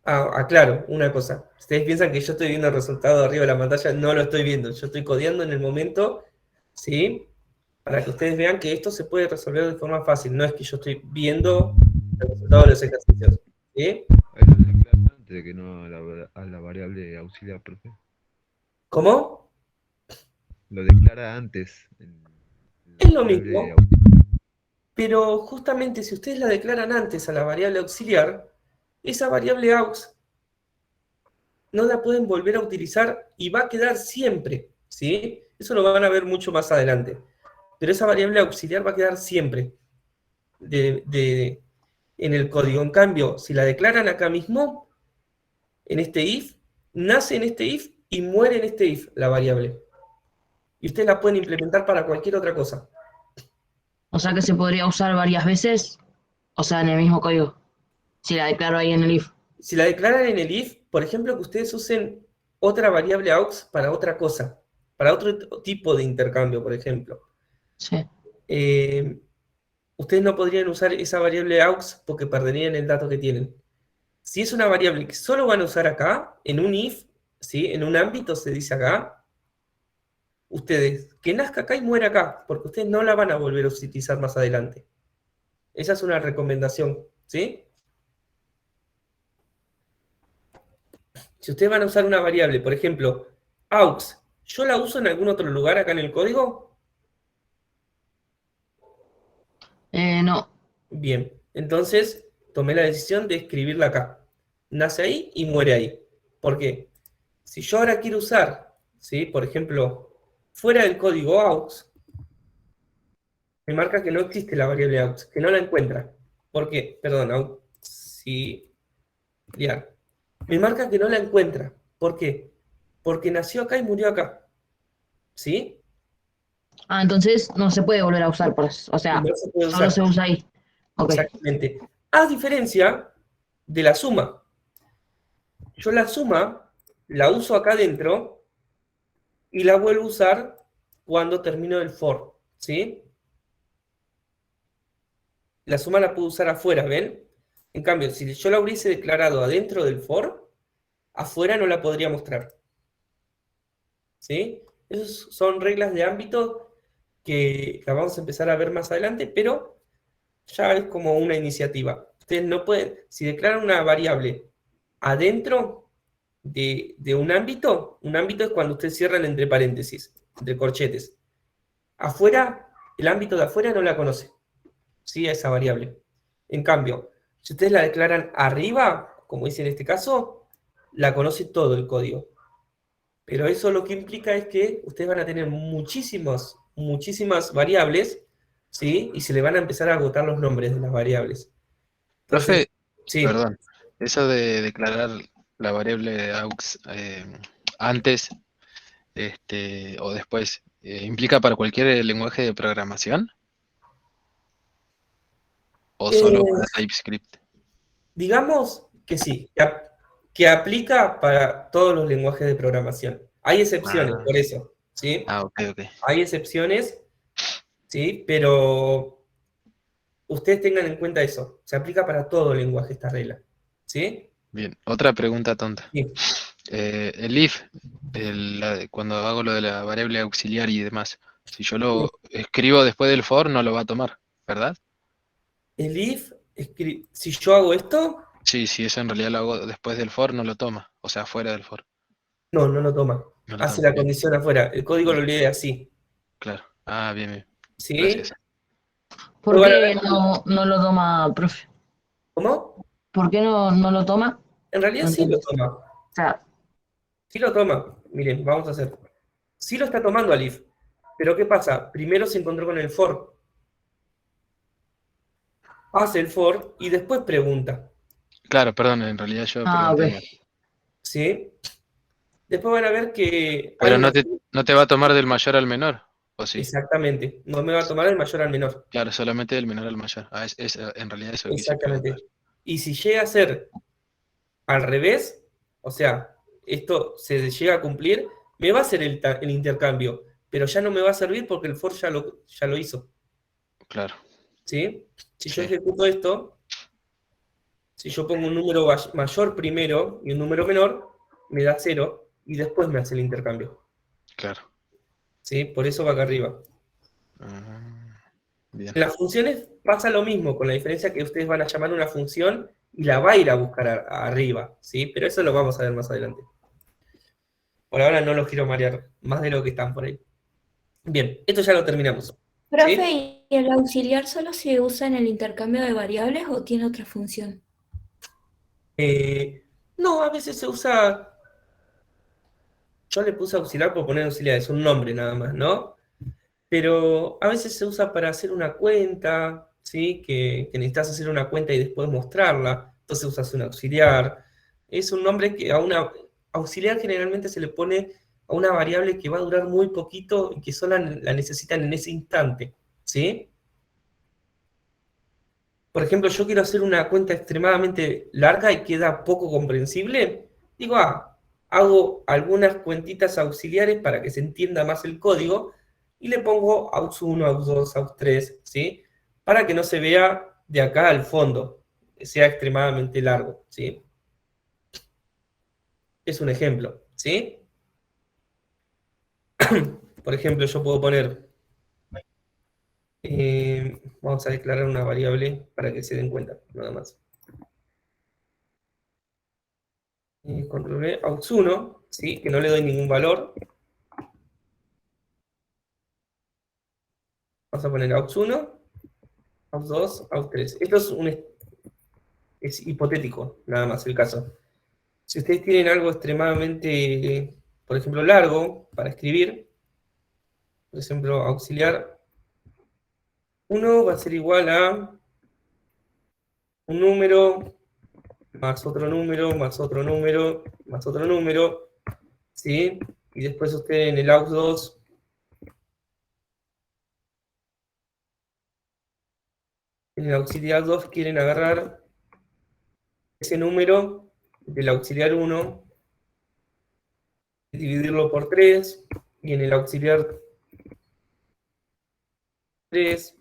Aclaro una cosa. Ustedes piensan que yo estoy viendo el resultado arriba de la pantalla. No lo estoy viendo. Yo estoy codeando en el momento, ¿sí? Para que ustedes vean que esto se puede resolver de forma fácil. No es que yo estoy viendo el resultado de los ejercicios, ¿sí? Ahí lo declaran antes de que no a la variable auxiliar, profe. ¿Cómo? Lo declara antes. Es lo mismo. Pero justamente si ustedes la declaran antes a la variable auxiliar, esa variable aux no la pueden volver a utilizar y va a quedar siempre, ¿sí? Eso lo van a ver mucho más adelante. Pero esa variable auxiliar va a quedar siempre en el código. En cambio, si la declaran acá mismo, en este if, nace en este if y muere en este if la variable. Y ustedes la pueden implementar para cualquier otra cosa. O sea que se podría usar varias veces, o sea, en el mismo código. Si la declaro ahí en el if. Si la declaran en el if, por ejemplo, que ustedes usen otra variable aux para otra cosa, para otro tipo de intercambio, por ejemplo. Sí. Ustedes no podrían usar esa variable aux porque perderían el dato que tienen. Si es una variable que solo van a usar acá, en un if, ¿sí? En un ámbito se dice acá, ustedes, que nazca acá y muera acá, porque ustedes no la van a volver a utilizar más adelante. Esa es una recomendación, ¿sí? Si ustedes van a usar una variable, por ejemplo, aux, ¿yo la uso en algún otro lugar acá en el código? No. Bien, entonces tomé la decisión de escribirla acá. Nace ahí y muere ahí. ¿Por qué? Si yo ahora quiero usar, ¿sí? Por ejemplo, fuera del código aux, me marca que no existe la variable aux, que no la encuentra. ¿Por qué? Perdón, auxiliar. Me marca que no la encuentra. ¿Por qué? Porque nació acá y murió acá. ¿Sí? Ah, entonces no se puede volver a usar, por eso. O Y sea, no se puede solo usar. se usa ahí. Ok. Exactamente. A diferencia de la suma. Yo la suma la uso acá adentro y la vuelvo a usar cuando termino el for. ¿Sí? La suma la puedo usar afuera, ¿ven? En cambio, si yo la hubiese declarado adentro del for, afuera no la podría mostrar. ¿Sí? Esas son reglas de ámbito que las vamos a empezar a ver más adelante, pero ya es como una iniciativa. Ustedes no pueden, si declaran una variable adentro de un ámbito es cuando ustedes cierran entre paréntesis, entre corchetes. Afuera, el ámbito de afuera no la conoce, ¿sí? A esa variable. En cambio, si ustedes la declaran arriba, como dice en este caso, la conoce todo el código. Pero eso lo que implica es que ustedes van a tener muchísimas variables, ¿sí? Y se le van a empezar a agotar los nombres de las variables. Entonces, Profe, sí, perdón, eso de declarar la variable aux antes o después, ¿implica para cualquier lenguaje de programación o solo para eh, TypeScript? digamos que sí, que aplica para todos los lenguajes de programación. Hay excepciones, Ah, por eso, ¿sí? ok, ok. Hay excepciones, ¿sí? Pero ustedes tengan en cuenta eso. Se aplica para todo lenguaje esta regla, ¿sí? Bien, otra pregunta tonta. Sí. El if, cuando hago lo de la variable auxiliar y demás, si yo lo escribo después del for, no lo va a tomar, ¿verdad? El if, si yo hago esto, Sí, si eso en realidad lo hago después del for, no lo toma, o sea, fuera del for, no lo toma. no lo Hace toma. la Bien, condición afuera. El código lo bien, lee así, claro. Ah, bien, bien. ¿sí? Gracias. ¿Por Luego van a qué ver, no lo toma, profe? ¿cómo? ¿Por qué no lo toma? En realidad No sí lo entendí. toma. O sea, Sí lo toma. Miren, vamos a hacer. Sí lo está tomando Alif. Pero ¿qué pasa? Primero se encontró con el for. Hace el for y después pregunta. Claro, perdón, en realidad yo ok. pregunté mal. ¿Sí? Después van a ver que hay Pero una... no te va a tomar del mayor al menor, ¿o sí? Exactamente. No me va a tomar el mayor al menor. Claro, solamente del menor al mayor. Ah, en realidad eso quise preguntar. Exactamente. Y si llega a ser al revés, o sea, esto se llega a cumplir, me va a hacer el intercambio, pero ya no me va a servir porque el for ya lo hizo. Claro, ¿Sí? Si yo sí, ejecuto esto, si yo pongo un número mayor primero y un número menor, me da 0 y después me hace el intercambio. claro. ¿Sí? Por eso va acá arriba. Ah, bien, En las funciones pasa lo mismo, con la diferencia que ustedes van a llamar una función y la va a ir a buscar arriba. ¿Sí? Pero eso lo vamos a ver más adelante. Por ahora no los quiero marear más de lo que están por ahí. Bien, esto ya lo terminamos. ¿Sí? Profe, ¿y el auxiliar solo se usa en el intercambio de variables o tiene otra función? No, a veces se usa. Yo le puse auxiliar por poner auxiliar, es un nombre nada más, ¿no? Pero a veces se usa para hacer una cuenta, ¿sí? Que necesitas hacer una cuenta y después mostrarla, entonces usas un auxiliar. Es un nombre que a una auxiliar generalmente se le pone a una variable que va a durar muy poquito y que solo la necesitan en ese instante, ¿sí? Por ejemplo, yo quiero hacer una cuenta extremadamente larga y queda poco comprensible, digo, hago algunas cuentitas auxiliares para que se entienda más el código y le pongo aux1, aux2, aux3, ¿sí? Para que no se vea de acá al fondo, que sea extremadamente largo, ¿sí? Es un ejemplo, ¿sí? Por ejemplo, yo puedo poner Vamos a declarar una variable para que se den cuenta, nada más. Control V, aux1, ¿sí? Que no le doy ningún valor. Vamos a poner aux1, aux2, aux3. Esto es hipotético, nada más el caso. Si ustedes tienen algo extremadamente, por ejemplo, largo para escribir, por ejemplo, auxiliar 1 va a ser igual a un número, más otro número, más otro número, más otro número, ¿sí? Y después ustedes en el aux2 en el auxiliar 2 quieren agarrar ese número del auxiliar 1, dividirlo por 3, y en el auxiliar 3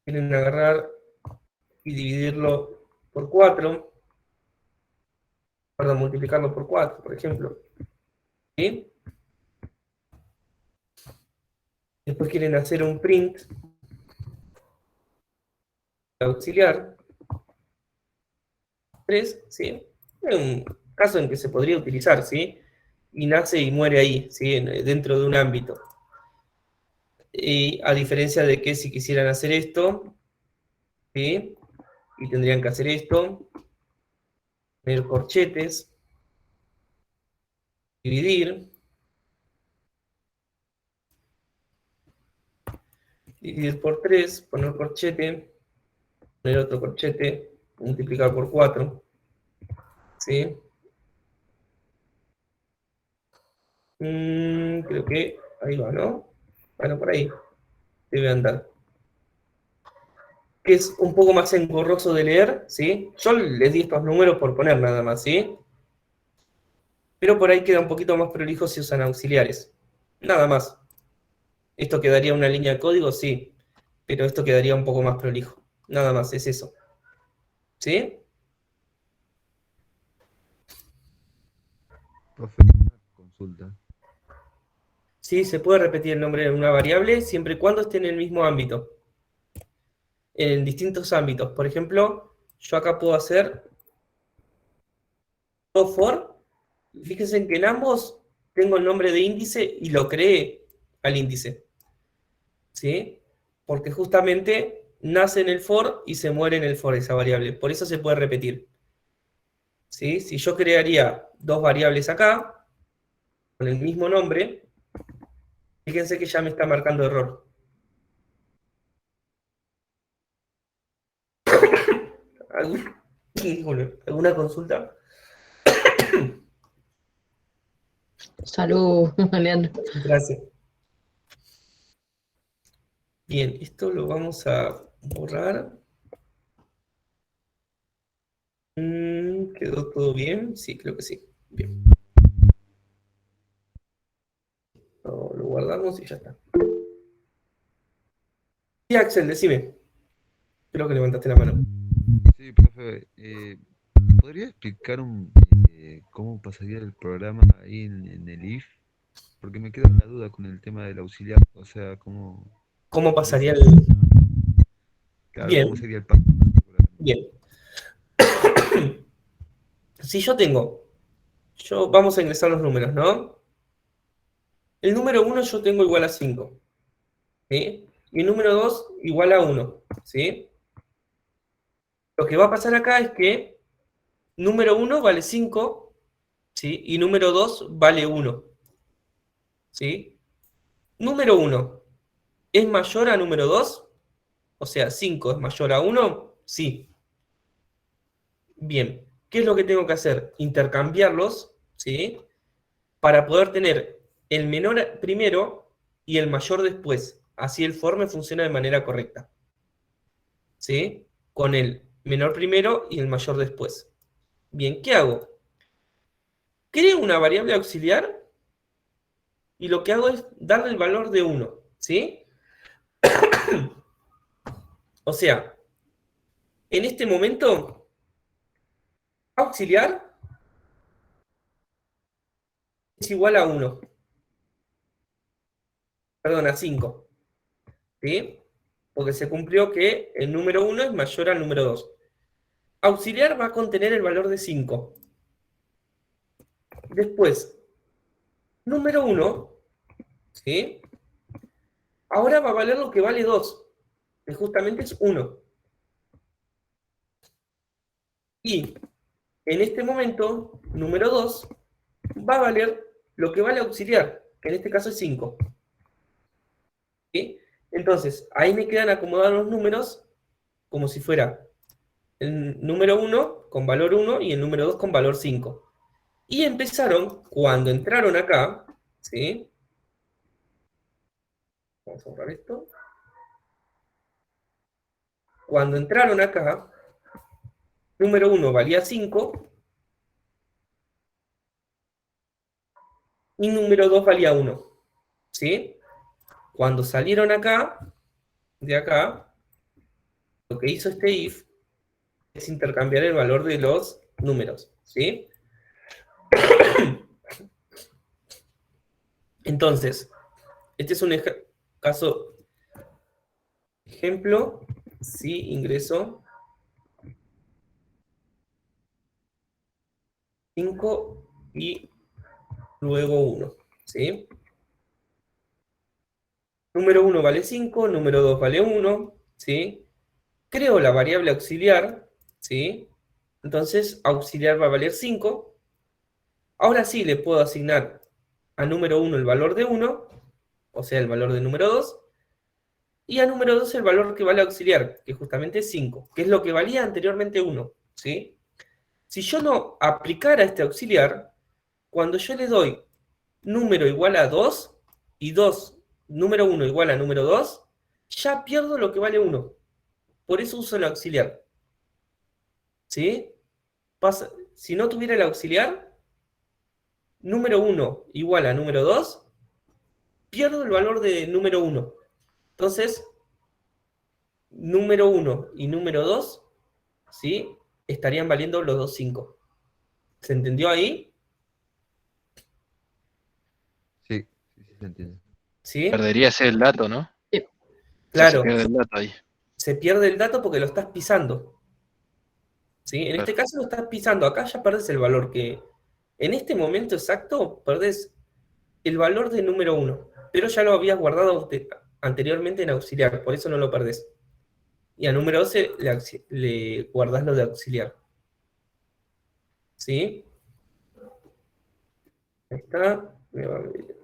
quieren agarrar y dividirlo por 4, perdón, multiplicarlo por 4, por ejemplo. ¿Sí? Después quieren hacer un print auxiliar 3, ¿sí? Es un caso en que se podría utilizar, ¿sí? Y nace y muere ahí, ¿sí? Dentro de un ámbito. Y a diferencia de que si quisieran hacer esto, ¿sí? Y tendrían que hacer esto, poner corchetes, dividir por 3, poner corchete, poner otro corchete, multiplicar por 4, ¿sí? Creo que ahí va, ¿no? Bueno, por ahí debe andar. Que es un poco más engorroso de leer, ¿sí? Yo les di estos números por poner nada más, ¿sí? Pero por ahí queda un poquito más prolijo si usan auxiliares. Nada más. ¿Esto quedaría una línea de código? Sí. Pero esto quedaría un poco más prolijo. Nada más, es eso. ¿Sí? Profe, una consulta. Sí, se puede repetir el nombre de una variable siempre y cuando esté en el mismo ámbito. En distintos ámbitos. Por ejemplo, yo acá puedo hacer for. Fíjense que en ambos tengo el nombre de índice y lo creé al índice. ¿Sí? Porque justamente nace en el for y se muere en el for esa variable. Por eso se puede repetir. ¿Sí? Si yo crearía dos variables acá, con el mismo nombre, fíjense que ya me está marcando error. ¿Alguna consulta? Salud, Leandro. Gracias. Bien, esto lo vamos a borrar. ¿Quedó todo bien? Sí, creo que sí. Bien. Lo guardamos y ya está. Sí, Axel, decime. Creo que levantaste la mano. Sí, profe, ¿podría explicar cómo pasaría el programa ahí en el if? Porque me queda la duda con el tema del auxiliar, o sea, ¿Cómo pasaría el...? claro, Bien, cómo sería el paso. bien. Si yo vamos a ingresar los números, ¿no? El número 1 yo tengo igual a 5, ¿sí? Y el número 2 igual a 1, ¿sí? Lo que va a pasar acá es que número 1 vale 5, ¿sí? Y número 2 vale 1, ¿sí? Número 1 ¿es mayor a número 2? O sea, 5 es mayor a 1, sí. Bien, ¿qué es lo que tengo que hacer? Intercambiarlos, ¿sí? Para poder tener el menor primero y el mayor después. Así el for me funciona de manera correcta. ¿Sí? Con el menor primero y el mayor después. Bien, ¿qué hago? Creo una variable auxiliar y lo que hago es darle el valor de 1. ¿Sí? O sea, en este momento, auxiliar es igual a 1. Perdón, a 5. ¿sí? Porque se cumplió que el número 1 es mayor al número 2. Auxiliar va a contener el valor de 5. Después, número 1, ¿sí? Ahora va a valer lo que vale 2, que justamente es 1. Y en este momento, número 2 va a valer lo que vale auxiliar, que en este caso es 5. ¿Sí? Entonces, ahí me quedan acomodados los números como si fuera el número 1 con valor 1 y el número 2 con valor 5. Y empezaron, cuando entraron acá, ¿sí? Vamos a borrar esto. Cuando entraron acá, número 1 valía 5 y número 2 valía 1. ¿Sí? Cuando salieron acá, de acá, lo que hizo este if es intercambiar el valor de los números. ¿Sí? Entonces, este es un caso ejemplo. Si ingreso 5 y luego 1. ¿Sí? Número 1 vale 5, número 2 vale 1. ¿Sí? Creo la variable auxiliar. ¿Sí? Entonces, auxiliar va a valer 5. Ahora sí le puedo asignar a número 1 el valor de 1, o sea, el valor de número 2, y a número 2 el valor que vale auxiliar, que justamente es 5, que es lo que valía anteriormente 1. ¿Sí? Si yo no aplicara este auxiliar, cuando yo le doy número igual a 2, y número 1 igual a número 2, ya pierdo lo que vale 1. Por eso uso el auxiliar. ¿Sí? Si no tuviera el auxiliar, número 1 igual a número 2, pierdo el valor de número 1. Entonces, número 1 y número 2, ¿sí? Estarían valiendo los dos 5. ¿Se entendió ahí? Sí, sí se entiende. ¿Sí? Perderías el dato, ¿no? Sí. Claro. Se pierde el dato ahí. Se pierde el dato porque lo estás pisando. ¿Sí? En este Claro. caso lo estás pisando. Acá ya perdés el valor que... En este momento exacto, perdés el valor de número 1. Pero ya lo habías guardado anteriormente en auxiliar. Por eso no lo perdés. Y a número 12 le guardás lo de auxiliar. ¿Sí? Ahí está. Bien.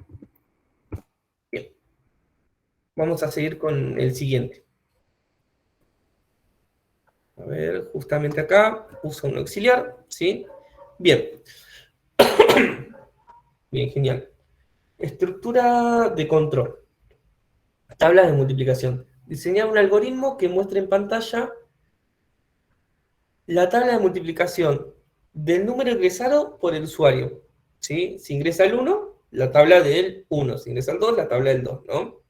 Vamos a seguir con el siguiente. A ver, justamente acá uso un auxiliar, ¿sí? Bien. Bien, genial. Estructura de control. Tablas de multiplicación. Diseñar un algoritmo que muestre en pantalla la tabla de multiplicación del número ingresado por el usuario. ¿Sí? Si ingresa el 1, la tabla del 1. Si ingresa el 2, la tabla del 2, ¿no?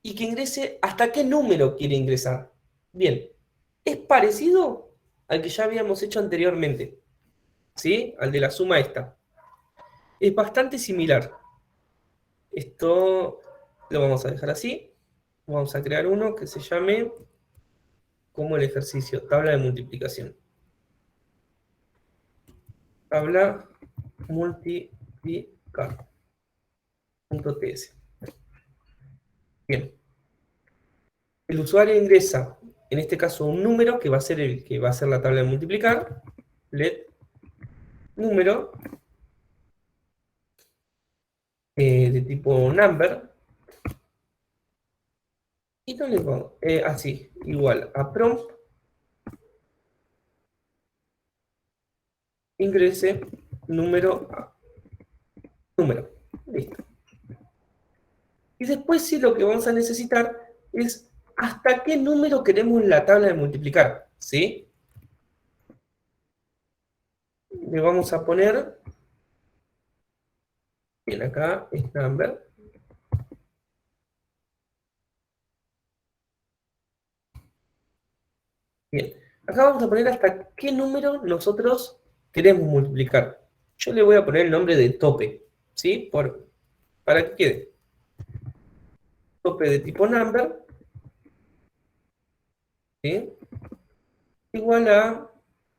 Y que ingrese hasta qué número quiere ingresar. Bien, es parecido al que ya habíamos hecho anteriormente, ¿sí? Al de la suma esta. Es bastante similar. Esto lo vamos a dejar así. Vamos a crear uno que se llame como el ejercicio, tabla de multiplicación. Tabla multiplicar. .ts. Bien. El usuario ingresa, en este caso, un número que va a ser el que va a ser la tabla de multiplicar. Let número de tipo number. Y no le pongo así, igual a prompt. Ingrese número a número. Listo. Y después sí lo que vamos a necesitar es hasta qué número queremos la tabla de multiplicar. ¿Sí? Le vamos a poner, bien, acá es number. Bien, acá vamos a poner hasta qué número nosotros queremos multiplicar. Yo le voy a poner el nombre de tope, ¿sí? Para que quede. tope de tipo number, ¿sí? Igual a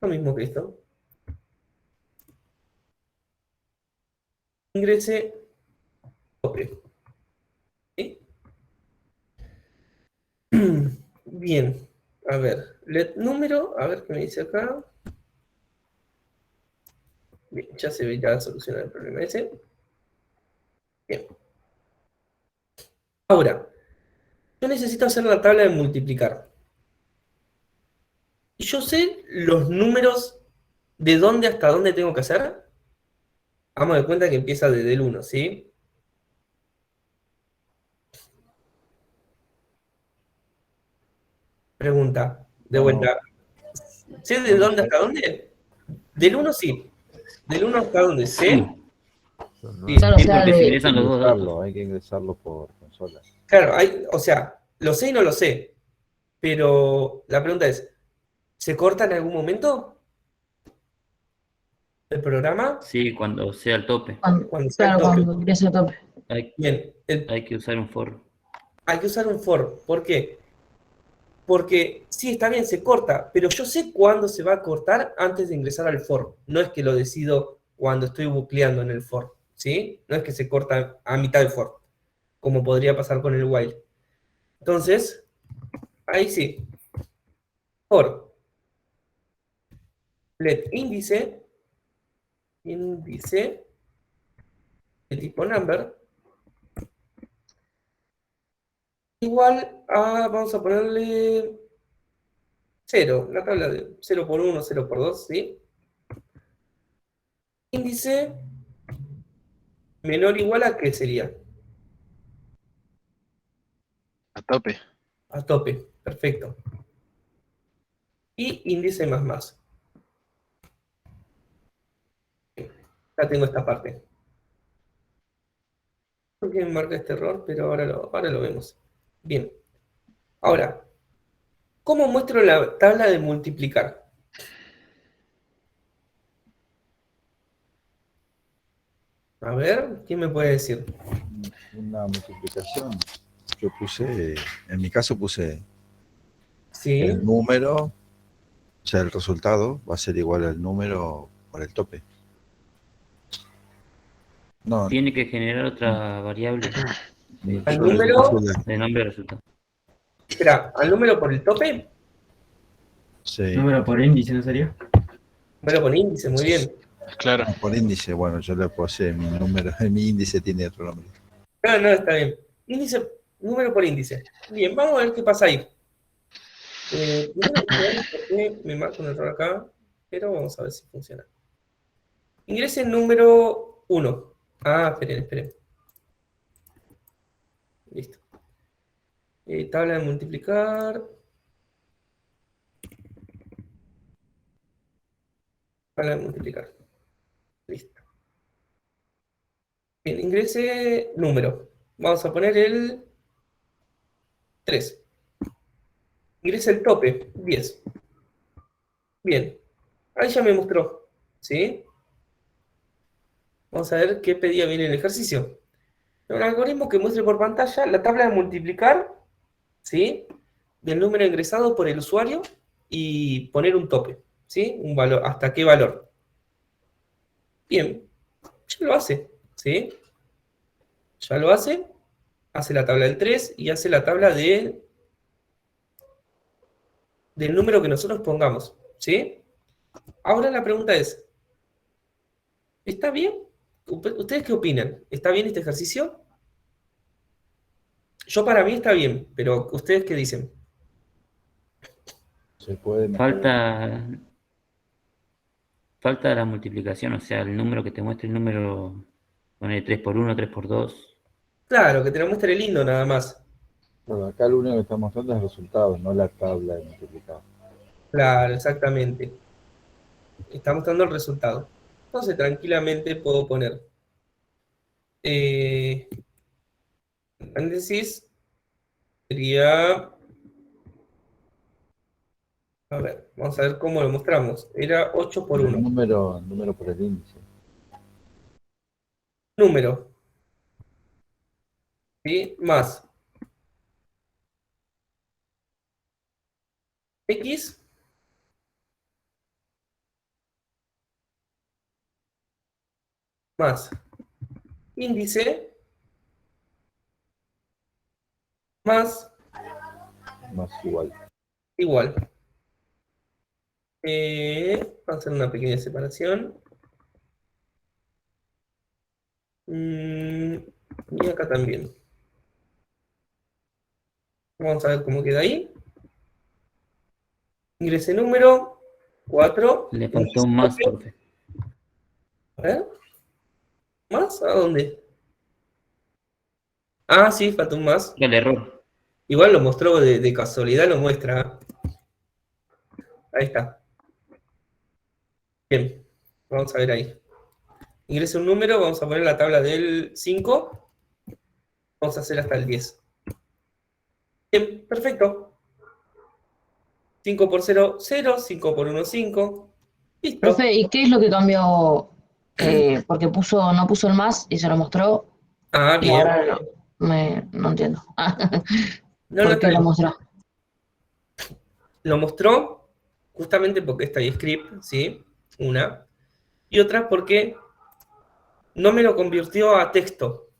lo mismo que esto. Ingrese tope. ¿Sí? Bien, a ver, let número, a ver qué me dice acá. Bien, ya se ve ya solucionado el problema ese. Bien. Ahora, yo necesito hacer la tabla de multiplicar. Y yo sé los números de dónde hasta dónde tengo que hacer. Vamos de cuenta que empieza desde el 1, ¿sí? Pregunta, de No, vuelta. ¿Sé de dónde hasta dónde? Del 1 sí. Del 1 hasta dónde sé. Sí, Sí. Claro, o sí, sea, porque se de, ingresan los dos datos. Hay que ingresarlo por consola. Claro, o sea, lo sé y no lo sé. Pero la pregunta es, ¿se corta en algún momento el programa? Sí, cuando sea el tope. Cuando sea el claro, tope. cuando ingrese a tope. Bien, Hay que usar un for. hay que usar un for. ¿Por qué? Porque sí, está bien, se corta, pero yo sé cuándo se va a cortar antes de ingresar al for. No es que lo decido cuando estoy bucleando en el for, ¿sí? No es que se corta a mitad del for, como podría pasar con el while. Entonces, ahí sí. For let índice de tipo number, igual a, vamos a ponerle 0, la tabla de 0 por 1, 0 por 2, ¿sí? Índice menor o igual a ¿qué sería? A tope. A tope, perfecto. Y índice más más. Ya tengo esta parte. ¿Por qué me marca este error? Pero ahora lo vemos. Bien. Ahora, ¿cómo muestro la tabla de multiplicar? A ver, ¿quién me puede decir? Una multiplicación. Yo puse, en mi caso puse Sí, el número, o sea, el resultado va a ser igual al número por el tope. No, Tiene que generar otra variable al yo le número, puse de nombre de resultado. espera, al número por el tope, sí, Número por índice, ¿no sería? número con índice, muy bien. Claro. por índice. Bueno, yo le puse mi número, mi índice tiene otro nombre. No, no, está bien. Índice, número por índice. Bien, vamos a ver qué pasa ahí. Primero, porque me marca un error acá, pero vamos a ver si funciona. Ingrese el número 1. Ah, esperen. Listo. Tabla de multiplicar. Tabla de multiplicar. Listo. Bien, ingrese número. Vamos a poner el 3. Ingrese el tope, 10. Bien. Ahí ya me mostró. ¿Sí? Vamos a ver qué pedía bien el ejercicio. Un algoritmo que muestre por pantalla la tabla de multiplicar, ¿sí? Del número ingresado por el usuario y poner un tope, ¿sí? Un valor, ¿hasta qué valor? Bien, ya lo hace, ¿sí? Ya lo hace la tabla del 3 y hace la tabla del número que nosotros pongamos, ¿sí? Ahora la pregunta es, ¿está bien? ¿Ustedes qué opinan? ¿Está bien este ejercicio? Yo para mí está bien, pero ¿ustedes qué dicen? Se puede mejorar. Falta la multiplicación, o sea, el número que te muestre el número, pone 3 por 1, 3 por 2. Claro, que te lo muestre lindo nada más. Pero acá lo único que está mostrando es el resultado, no la tabla de multiplicar. Claro, exactamente. Está mostrando el resultado. Entonces, tranquilamente puedo poner paréntesis, sería, a ver, vamos a ver cómo lo mostramos. Era 8 por El 1. número por el índice. Número, ¿sí? Más X más índice más Más igual. igual. Vamos a hacer una pequeña separación. Y acá también. Vamos a ver cómo queda ahí. Ingrese número 4. Le faltó un más, profe. A ver. ¿Más? ¿A dónde? Ah, sí, faltó un más. El error. Igual lo mostró de casualidad, lo muestra. Ahí está. Bien, vamos a ver ahí. Ingrese un número, vamos a poner la tabla del 5. Vamos a hacer hasta el 10. Bien, perfecto. 5 por 0, 0. 5 por 1, 5. Listo. Profe, ¿y qué es lo que cambió? Porque no puso el más y se lo mostró Ah, y bien. ahora no entiendo. No, ¿Por está qué lo bien. mostró? Lo mostró justamente porque está ahí script, ¿sí? Una. Y otra porque no me lo convirtió a texto.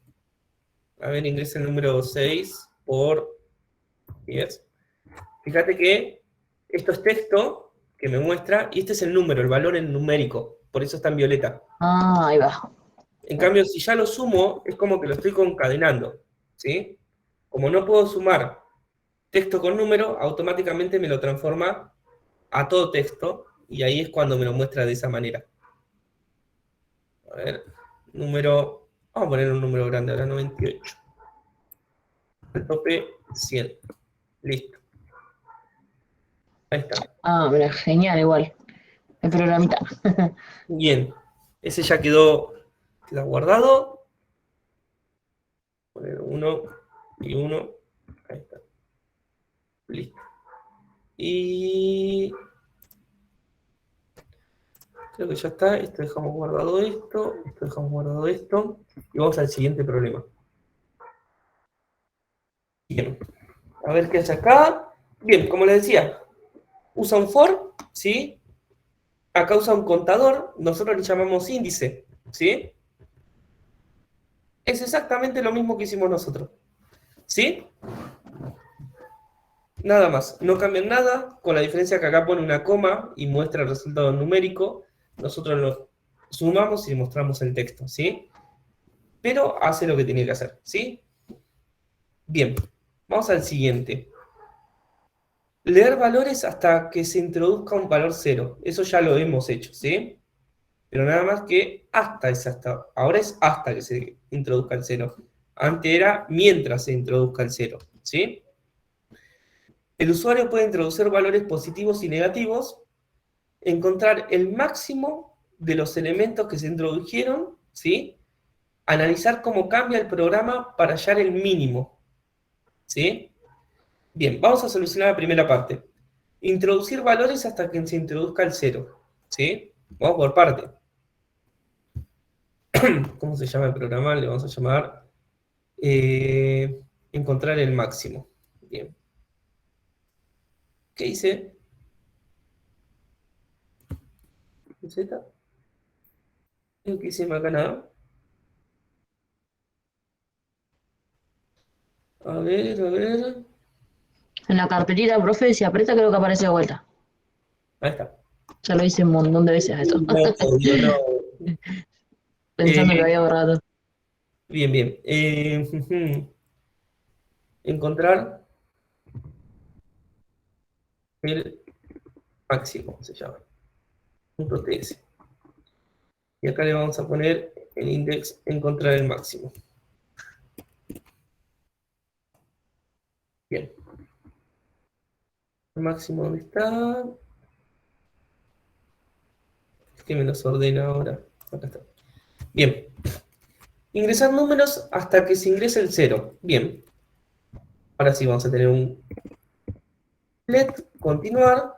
A ver, ingresa el número 6 por 10. Fíjate que esto es texto que me muestra, y este es el número, el valor en numérico. Por eso está en violeta. Ah, ahí va. En cambio, si ya lo sumo, es como que lo estoy concadenando, ¿sí? Como no puedo sumar texto con número, automáticamente me lo transforma a todo texto, y ahí es cuando me lo muestra de esa manera. A ver, número, vamos a poner un número grande ahora, 98. El tope, 100. Listo. Ahí está. Ah, mira, genial igual. El programita. Bien. Ese ya quedó guardado. Poner 1 y 1. Ahí está. Listo. Y creo que ya está. Esto dejamos guardado esto. Esto dejamos guardado esto. Y vamos al siguiente problema. Bien. A ver qué hace acá. Bien, como les decía, usa un for, ¿sí? Acá usa un contador, nosotros le llamamos índice, ¿sí? Es exactamente lo mismo que hicimos nosotros, ¿sí? Nada más, no cambian nada, con la diferencia que acá pone una coma y muestra el resultado numérico, nosotros lo sumamos y mostramos el texto, ¿sí? Pero hace lo que tiene que hacer, ¿sí? Bien, vamos al siguiente. Leer valores hasta que se introduzca un valor 0, eso ya lo hemos hecho, ¿sí? Pero nada más que hasta, ahora es hasta que se introduzca el 0. Antes era mientras se introduzca el 0, ¿sí? El usuario puede introducir valores positivos y negativos, encontrar el máximo de los elementos que se introdujeron, ¿sí? Analizar cómo cambia el programa para hallar el mínimo, ¿sí? Bien, vamos a solucionar la primera parte. Introducir valores hasta que se introduzca el 0, ¿sí? Vamos por parte. ¿Cómo se llama el programa? Le vamos a llamar encontrar el máximo. Bien. ¿Qué hice? Z. Creo que hice acá nada. A ver, a ver. En la carpetita, profe, si aprieta creo que aparece de vuelta. Ahí está. Ya lo hice un montón de veces eso. No, obvio, no. Pensando que había borrado. Bien, bien. Encontrar el máximo, se llama. Punto .ts. Y acá le vamos a poner el index encontrar el máximo. Bien. El máximo, ¿dónde está? Es que me los ordena ahora. Acá está. Bien. Ingresar números hasta que se ingrese el 0. Bien. Ahora sí vamos a tener un let continuar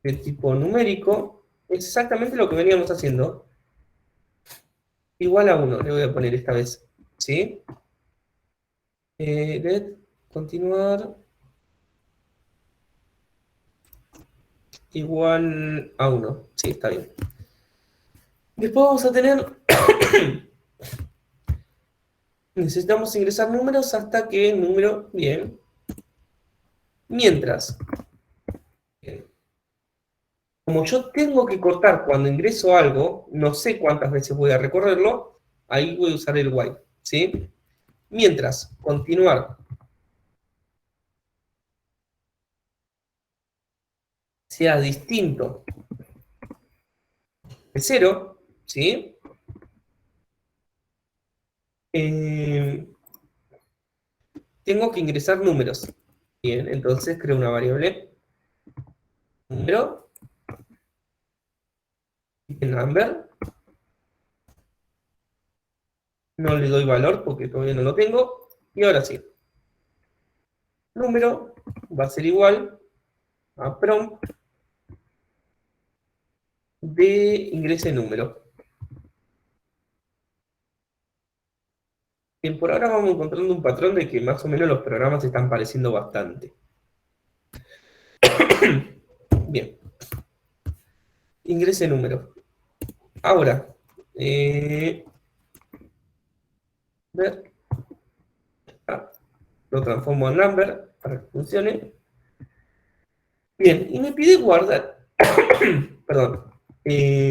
de tipo numérico. Es exactamente lo que veníamos haciendo. Igual a 1 le voy a poner esta vez. ¿Sí? Let continuar igual a 1. Sí, está bien. Después vamos a tener... necesitamos ingresar números hasta que el número... Bien. Mientras... Bien. Como yo tengo que cortar cuando ingreso algo, no sé cuántas veces voy a recorrerlo, ahí voy a usar el while, ¿sí? Mientras, continuar. Sea distinto de 0, ¿sí? Tengo que ingresar números. Bien, entonces creo una variable. Número. Number. No le doy valor porque todavía no lo tengo. Y ahora sí. Número va a ser igual a prompt de ingrese número. Bien, por ahora vamos encontrando un patrón de que más o menos los programas se están pareciendo bastante. Bien. Ingrese número. Ahora, ver. Lo transformo en number para que funcione. Bien, y me pide guardar. Perdón. Y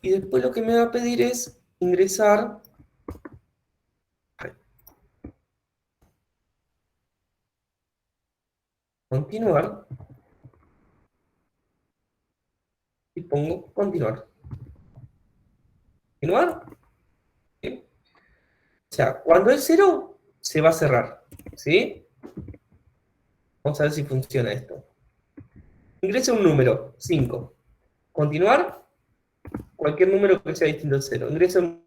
después lo que me va a pedir es ingresar. Continuar. Y pongo continuar. Continuar. Bien. O sea, cuando es 0, se va a cerrar. ¿Sí? Vamos a ver si funciona esto. Ingresa un número, 5. Continuar, cualquier número que sea distinto al 0. Ingresa un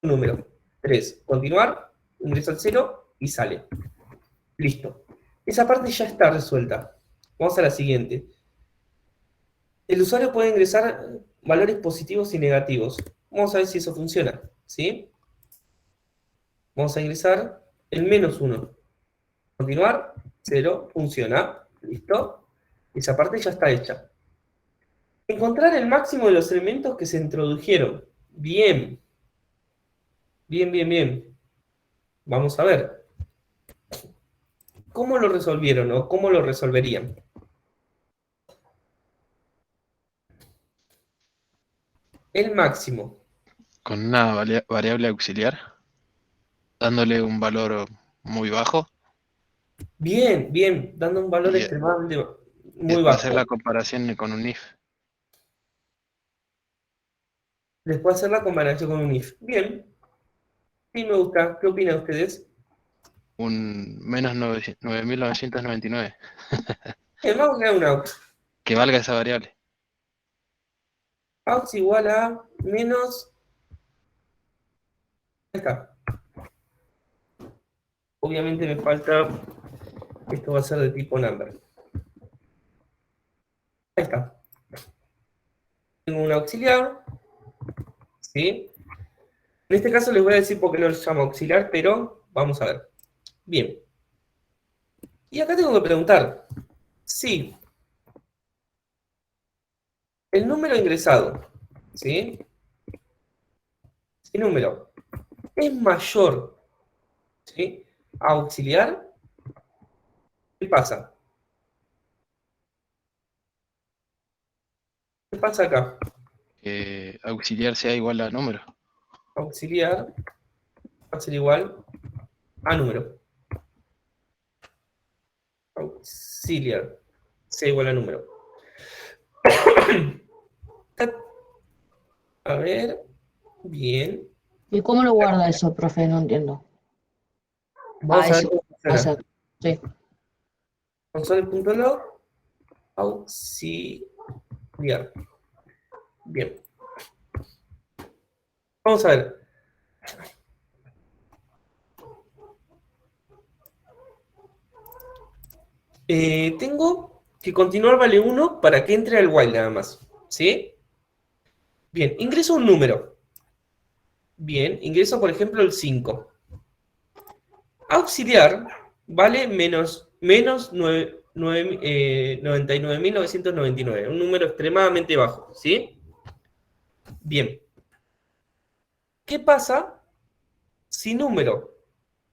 número, 3. Continuar, ingresa al 0 y sale. Listo. Esa parte ya está resuelta. Vamos a la siguiente. El usuario puede ingresar valores positivos y negativos. Vamos a ver si eso funciona. ¿Sí? Vamos a ingresar el -1. Continuar, 0, funciona. ¿Listo? Esa parte ya está hecha. Encontrar el máximo de los elementos que se introdujeron. Bien. Bien, bien, bien. Vamos a ver. ¿Cómo lo resolvieron o cómo lo resolverían? El máximo. Con una variable auxiliar, dándole un valor muy bajo. Bien, bien. Dando un valor Y extremadamente y muy después hacer bajo. la comparación con un if. Después hacer la comparación con un if. Bien. Sí, me gusta. ¿Qué opinan ustedes? Un menos 9.999. Vamos a crear un aux. Que valga esa variable. Aux igual a menos... Ahí está. Obviamente me falta... Esto va a ser de tipo number. Ahí está. Tengo un auxiliar. ¿Sí? En este caso les voy a decir por qué no se llama auxiliar, pero vamos a ver. Bien. Y acá tengo que preguntar si el número ingresado, ¿sí? Si el número es mayor, ¿sí?, a auxiliar, ¿qué pasa? ¿Qué pasa acá? Que auxiliar sea igual a número. Auxiliar va a ser igual a número. Auxiliar sea igual a número. A ver, bien. ¿Y cómo lo guarda eso, profe? No entiendo. Vamos a ver Eso. cómo O funciona. sea, sí. Console.log auxiliar. Bien. Vamos a ver. Tengo que continuar vale 1 para que entre al while nada más. ¿Sí? Bien, ingreso un número. Bien, ingreso por ejemplo el 5. Auxiliar vale menos 9. 99.999, un número extremadamente bajo, ¿sí? Bien. ¿Qué pasa si número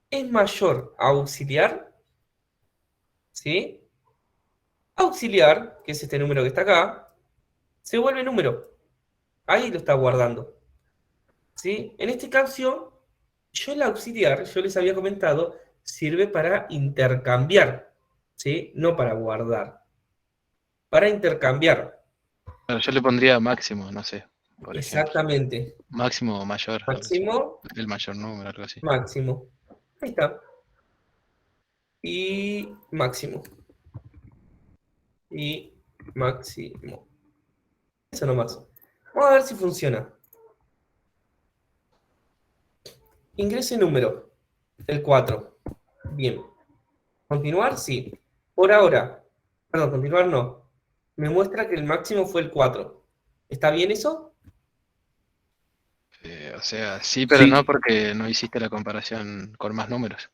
es mayor a auxiliar? ¿Sí? Auxiliar, que es este número que está acá, se vuelve número. Ahí lo está guardando. ¿Sí? En este caso, yo el auxiliar, yo les había comentado, sirve para intercambiar, ¿sí? No para guardar. Para intercambiar. Claro, yo le pondría máximo, no sé, por ejemplo. Exactamente. Máximo o mayor, algo así. Máximo, El mayor número, algo así. máximo. Ahí está. Y máximo. Y máximo. Eso nomás. Vamos a ver si funciona. Ingrese número. El 4. Bien. ¿Continuar? Sí. Por ahora. Perdón, continuar no. Me muestra que el máximo fue el 4. ¿Está bien eso? O sea, sí, pero Sí. no porque no hiciste la comparación con más números.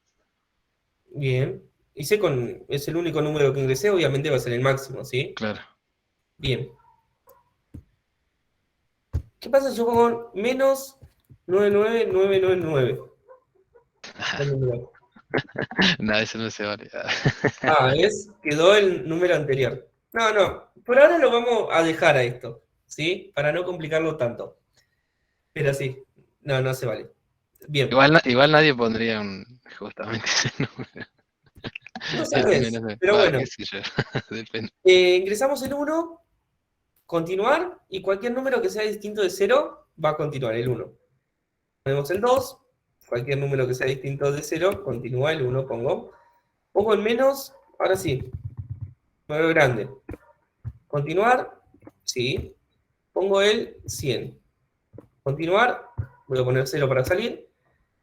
Bien. Hice con. Es el único número que ingresé, obviamente va a ser el máximo, ¿sí? Claro. Bien. ¿Qué pasa si yo pongo menos 99999? Nada, eso no se vale. Ah, ¿ves? Quedó el número anterior. No, no. Por ahora lo vamos a dejar a esto, ¿sí? Para no complicarlo tanto. Pero sí. No, no se vale. Bien. Igual nadie pondría justamente ese número. No El sabes, menos, pero bueno. qué sé yo, depende. Ingresamos el 1, continuar, y cualquier número que sea distinto de 0 va a continuar el 1. Ponemos el 2, cualquier número que sea distinto de 0, continúa el 1, pongo. Pongo el menos, ahora sí, 9 grande. Continuar, sí. Pongo el 100. Continuar, voy a poner 0 para salir,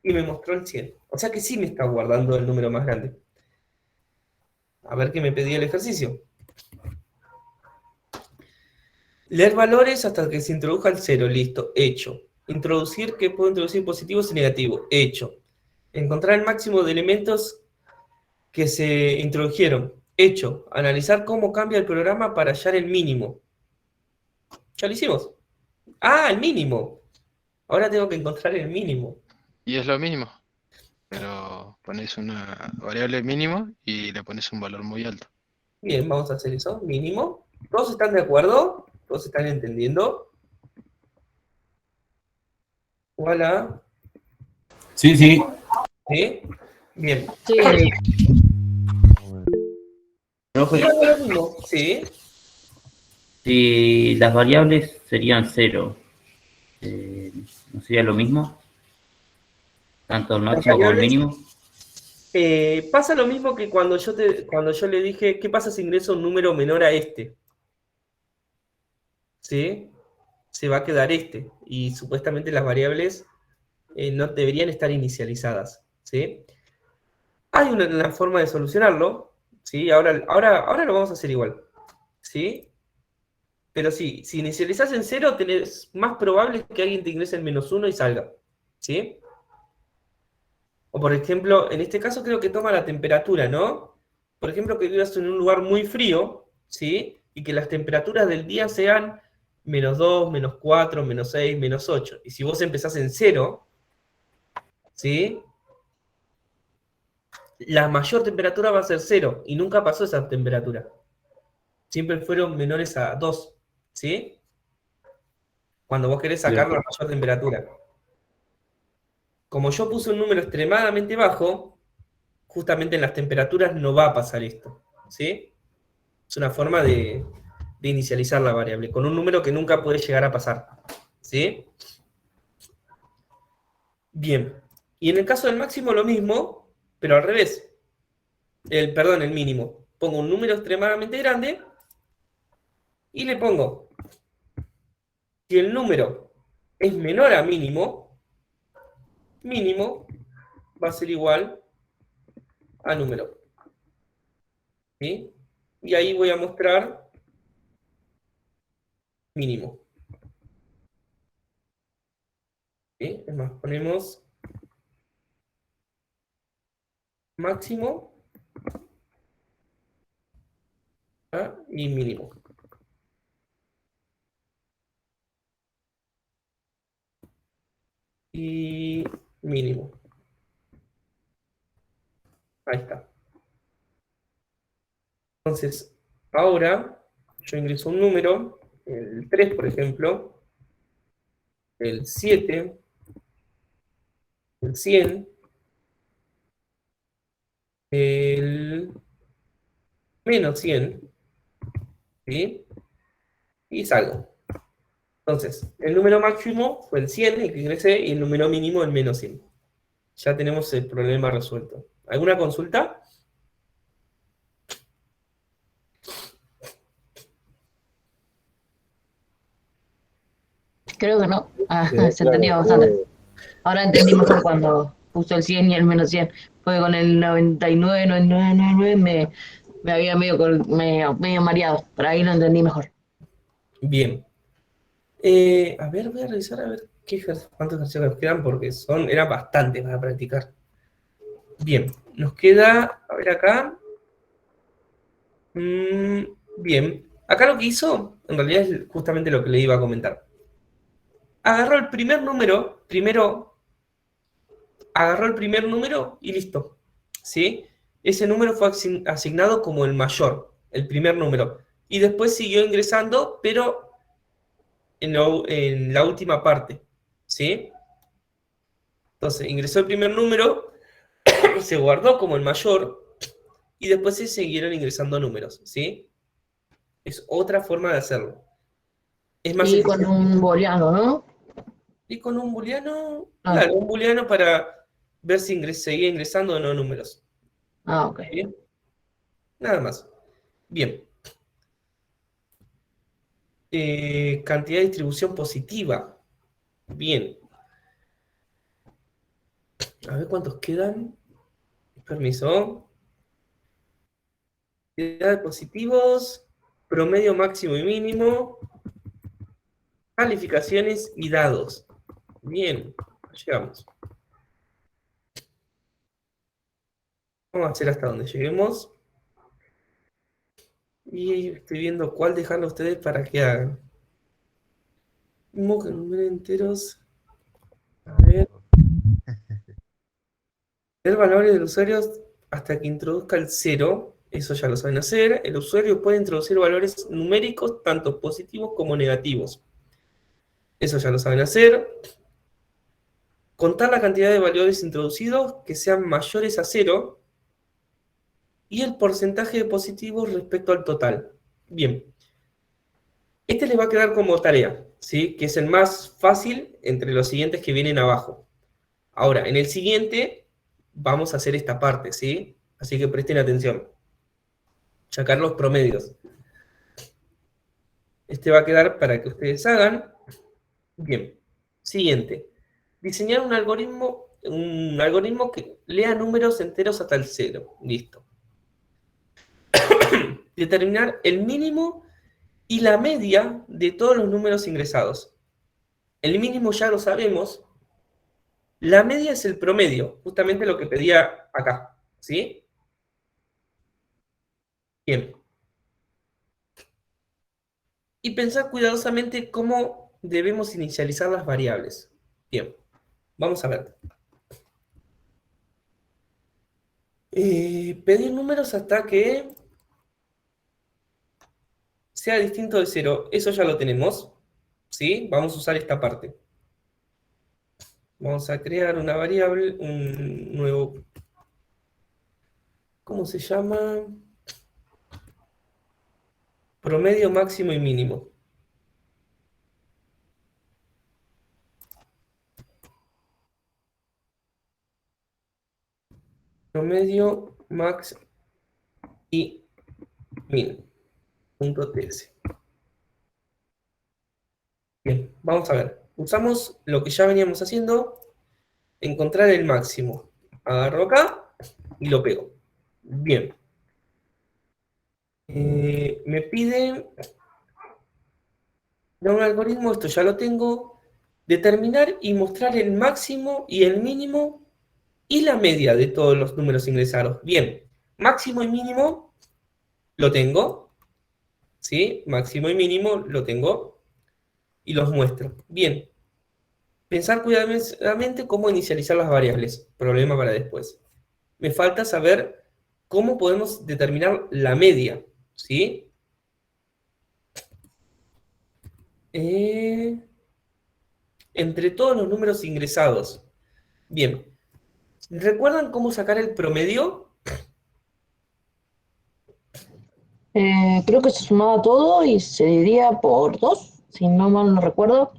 y me mostró el 100. O sea que sí me está guardando el número más grande. A ver qué me pedía el ejercicio. Leer valores hasta que se introduzca el 0, listo, hecho. Introducir, que puedo introducir positivos y negativos, hecho. Encontrar el máximo de elementos que se introdujeron, hecho. Analizar cómo cambia el programa para hallar el mínimo. Ya lo hicimos. Ah, el mínimo. Ahora tengo que encontrar el mínimo. Y es lo mismo, pero pones una variable mínimo y le pones un valor muy alto. Bien, vamos a hacer eso, mínimo. ¿Todos están de acuerdo? ¿Todos están entendiendo? Voilà. Sí, sí. ¿Sí? Bien. Sí, Profe, Y ahora lo mismo, ¿sí? si las variables serían 0, ¿no sería lo mismo? Tanto el Las máximo como el variables. mínimo. Pasa lo mismo que cuando yo le dije, ¿qué pasa si ingreso un número menor a este? ¿Sí? Se va a quedar este. Y supuestamente las variables no deberían estar inicializadas. ¿Sí? Hay una forma de solucionarlo. ¿Sí? Ahora lo vamos a hacer igual. ¿Sí? Pero sí, si inicializás en 0, tenés más probable que alguien te ingrese en -1 y salga. ¿Sí? O por ejemplo, en este caso creo que toma la temperatura, ¿no? Por ejemplo, que vivas en un lugar muy frío, ¿sí? Y que las temperaturas del día sean -2, -4, -6, -8. Y si vos empezás en 0, ¿sí? La mayor temperatura va a ser 0, y nunca pasó esa temperatura. Siempre fueron menores a 2, ¿sí? Cuando vos querés sacar la mayor temperatura. Como yo puse un número extremadamente bajo, justamente en las temperaturas no va a pasar esto, ¿sí? Es una forma de inicializar la variable, con un número que nunca puede llegar a pasar, ¿sí? Bien. Y en el caso del máximo lo mismo, pero al revés. Perdón, el mínimo. Pongo un número extremadamente grande y le pongo, si el número es menor a mínimo, mínimo va a ser igual a número. ¿Sí? Y ahí voy a mostrar mínimo. ¿Sí? Es más, ponemos máximo y mínimo. Y mínimo. Ahí está. Entonces, ahora yo ingreso un número, el 3, por ejemplo, el 7, el 100, el menos 100, ¿sí? Y salgo. Entonces, el número máximo fue el 100, el que ingresé, y el número mínimo el menos 100. Ya tenemos el problema resuelto. ¿Alguna consulta? Creo que no. Se Claro, entendía bastante. Ahora entendí mejor cuando puso el 100 y el menos 100. Porque con el 99, 99, me había medio mareado. Por ahí lo entendí mejor. Bien. A ver, voy a revisar a ver cuántos ejercicios nos quedan, porque eran bastantes para practicar. Bien, nos queda, a ver acá. Bien, acá lo que hizo, en realidad es justamente lo que le iba a comentar. Agarró el primer número, agarró el primer número y listo, ¿sí? Ese número fue asignado como el mayor, el primer número. Y después siguió ingresando, pero en la última parte, ¿sí? Entonces, ingresó el primer número, se guardó como el mayor, y después se siguieron ingresando números, ¿sí? Es otra forma de hacerlo. Es más Y con eficiente. un booleano, ¿no? Y con un booleano, Ah. claro, un booleano para ver si seguía ingresando o no números. Ah, ok. ¿Bien? Nada más. Bien. Cantidad de distribución positiva. Bien. A ver cuántos quedan. Permiso. Cantidad de positivos. Promedio máximo y mínimo. Calificaciones y dados. Bien. Llegamos. Vamos a hacer hasta donde lleguemos. Y estoy viendo cuál dejarlo a ustedes para que hagan. Mismo que números enteros. A ver. El valor del usuario hasta que introduzca el 0. Eso ya lo saben hacer. El usuario puede introducir valores numéricos, tanto positivos como negativos. Eso ya lo saben hacer. Contar la cantidad de valores introducidos que sean mayores a 0. Y el porcentaje de positivos respecto al total. Bien. Este les va a quedar como tarea, ¿sí? Que es el más fácil entre los siguientes que vienen abajo. Ahora, en el siguiente vamos a hacer esta parte, ¿sí? Así que presten atención. Sacar los promedios. Este va a quedar para que ustedes hagan. Bien. Siguiente. Diseñar un algoritmo que lea números enteros hasta el 0. Listo. Determinar el mínimo y la media de todos los números ingresados. El mínimo ya lo sabemos. La media es el promedio, justamente lo que pedía acá, ¿sí? Bien. Y pensar cuidadosamente cómo debemos inicializar las variables. Bien, vamos a ver. Pedir números hasta que sea distinto de 0. Eso ya lo tenemos, ¿sí? Vamos a usar esta parte. Vamos a crear una variable, un nuevo... ¿Cómo se llama? Promedio máximo y mínimo. Promedio max y min. .ts. Bien, vamos a ver. Usamos lo que ya veníamos haciendo. Encontrar el máximo. Agarro acá y lo pego. Bien. Me pide un algoritmo, esto ya lo tengo. Determinar y mostrar el máximo y el mínimo y la media de todos los números ingresados. Bien, máximo y mínimo lo tengo. ¿sí? Máximo y mínimo lo tengo y los muestro. Bien. Pensar cuidadosamente cómo inicializar las variables. Problema para después. Me falta saber cómo podemos determinar la media, ¿sí? Entre todos los números ingresados. Bien. ¿Recuerdan cómo sacar el promedio? Creo que se sumaba todo y se dividía por 2, si no mal no recuerdo.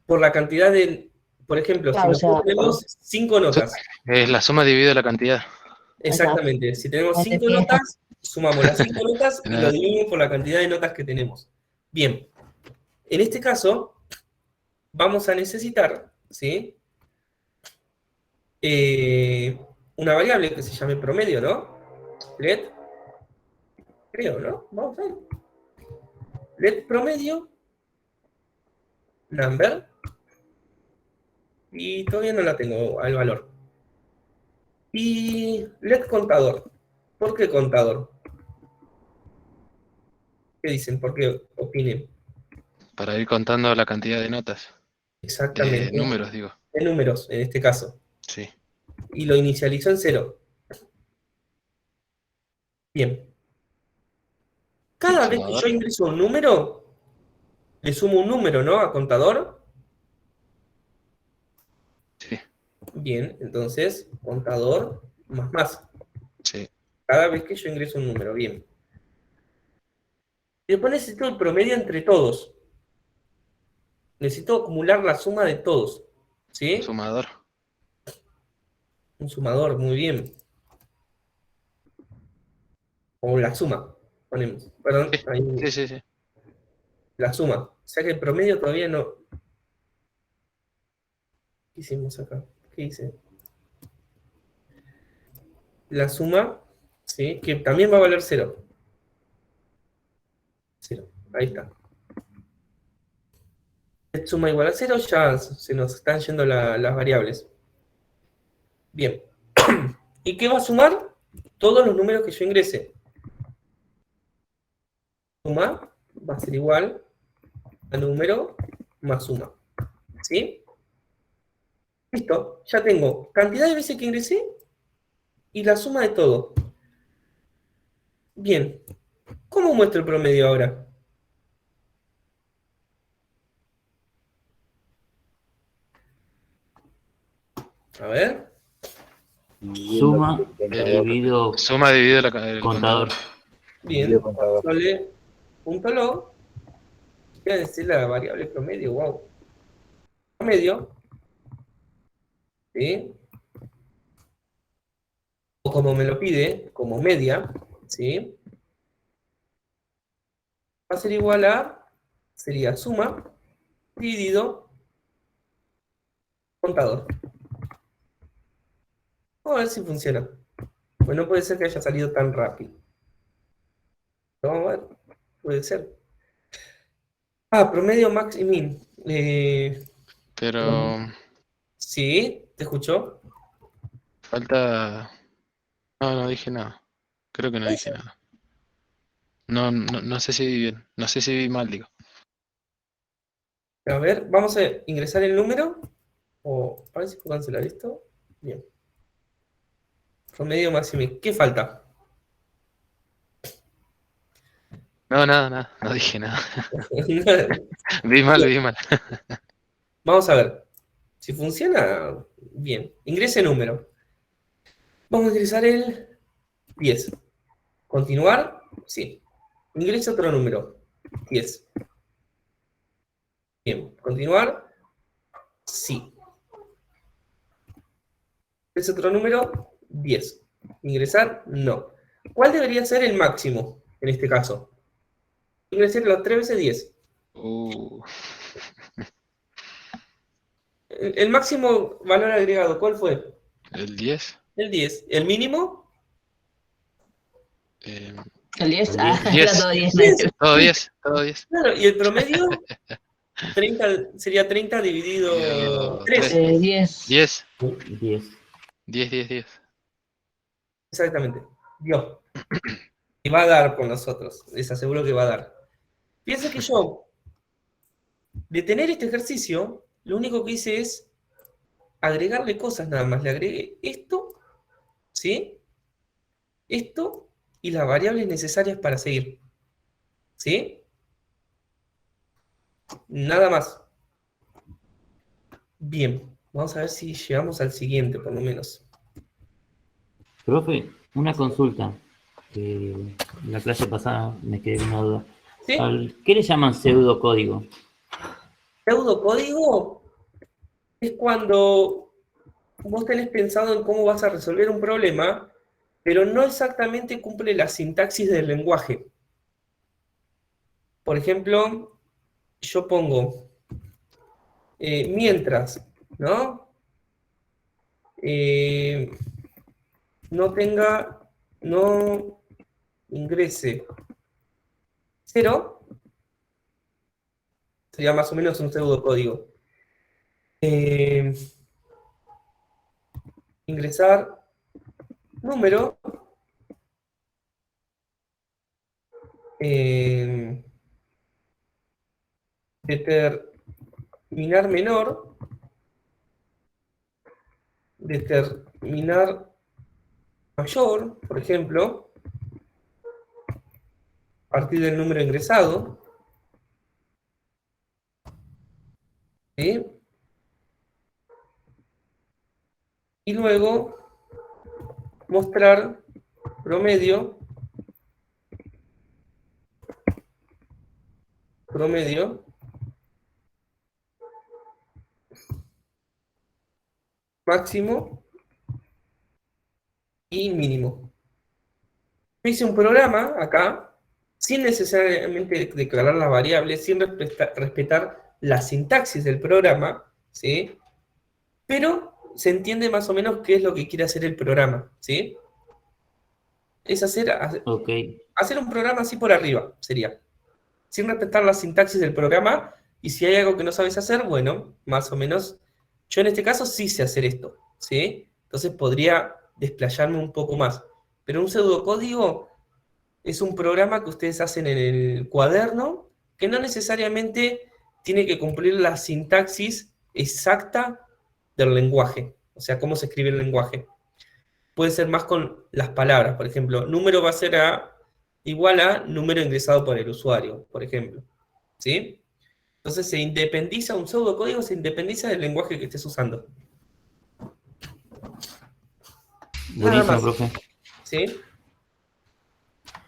Por la cantidad de... Por ejemplo, Claro, si o sea, nosotros tenemos 5 notas. Es la suma dividida la cantidad. Exactamente. Si tenemos 5 notas, sumamos las 5 notas y lo dividimos por la cantidad de notas que tenemos. Bien. En este caso, vamos a necesitar, ¿sí? Una variable que se llame promedio, ¿no? Let, creo, ¿no? Vamos a ver. Let promedio, number, y todavía no la tengo al valor. Y let contador. ¿Por qué contador? ¿Qué dicen? ¿Por qué opinen? Para ir contando la cantidad de notas. Exactamente. De números, digo. De números, en este caso. Sí. Y lo inicializó en 0. Bien. Cada vez que yo ingreso un número, le sumo un número, ¿no? A contador. Sí. Bien, entonces, contador más. Sí. Cada vez que yo ingreso un número, bien. Y después necesito el promedio entre todos. Necesito acumular la suma de todos. ¿Sí? Un sumador. Un sumador, muy bien. O la suma, ponemos. Perdón, ahí. Sí. La suma. O sea que el promedio todavía no... ¿Qué hicimos acá? ¿Qué hice? La suma, ¿sí? Que también va a valer 0. 0. Ahí está. Suma igual a 0, ya se nos están yendo las variables. Bien. ¿Y qué va a sumar? Todos los números que yo ingrese. Suma va a ser igual a número más suma. ¿Sí? Listo. Ya tengo cantidad de veces que ingresé y la suma de todo. Bien. ¿Cómo muestro el promedio ahora? A ver. Suma dividido el contador. Bien. Sole punto log. Voy a decir la variable promedio. Wow. Promedio. ¿Sí? O como me lo pide, como media. ¿Sí? Va a ser igual a, sería suma dividido contador. Vamos a ver si funciona. Pues no puede ser que haya salido tan rápido. Vamos a ver. Puede ser. Promedio max y min. Pero... Sí, ¿te escuchó? Falta... No dije nada. Creo que no dije nada. No sé si vi bien. No sé si vi mal, digo. A ver, vamos a ingresar el número. A ver si puedo cancelar esto. Bien. Promedio max y min. ¿Qué falta? No, nada. No dije nada. Vi mal. Vamos a ver. Si funciona, bien. Ingrese número. Vamos a ingresar el 10. ¿Continuar? Sí. Ingrese otro número. 10. Bien. ¿Continuar? Sí. ¿Ingrese otro número? 10. ¿Ingresar? No. ¿Cuál debería ser el máximo en este caso? Ingresar las 3 veces 10. El máximo valor agregado, ¿cuál fue? ¿El 10? El 10. ¿El mínimo? El 10. 10. Era todo 10. Todo 10. Claro, y el promedio 30, sería 30 dividido 3. 10. 10. Exactamente. Dio. Y va a dar con nosotros. Les aseguro que va a dar. Piensa que yo, de tener este ejercicio, lo único que hice es agregarle cosas nada más. Le agregué esto, ¿sí? Esto y las variables necesarias para seguir, ¿sí? Nada más. Bien, vamos a ver si llegamos al siguiente, por lo menos. Profe, una consulta. Que la clase pasada me quedé con una duda. ¿Sí? ¿Qué le llaman pseudocódigo? Pseudocódigo es cuando vos tenés pensado en cómo vas a resolver un problema, pero no exactamente cumple la sintaxis del lenguaje. Por ejemplo, yo pongo mientras, ¿no? No ingrese 0, sería más o menos un pseudocódigo. Ingresar número, determinar menor, determinar mayor, por ejemplo, a partir del número ingresado, ¿sí? Y luego mostrar promedio máximo y mínimo. Yo hice un programa acá, sin necesariamente declarar las variables, sin respetar la sintaxis del programa, ¿sí? Pero se entiende más o menos qué es lo que quiere hacer el programa, ¿sí? Es hacer un programa así por arriba, sería. Sin respetar la sintaxis del programa, y si hay algo que no sabes hacer, bueno, más o menos. Yo en este caso sí sé hacer esto, ¿sí? Entonces podría desplayarme un poco más. Pero un pseudocódigo es un programa que ustedes hacen en el cuaderno, que no necesariamente tiene que cumplir la sintaxis exacta del lenguaje, o sea, cómo se escribe el lenguaje. Puede ser más con las palabras, por ejemplo, número va a ser igual a número ingresado por el usuario, por ejemplo, ¿sí? Entonces un pseudocódigo se independiza del lenguaje que estés usando. Nada Buenísimo, más, profe. ¿sí?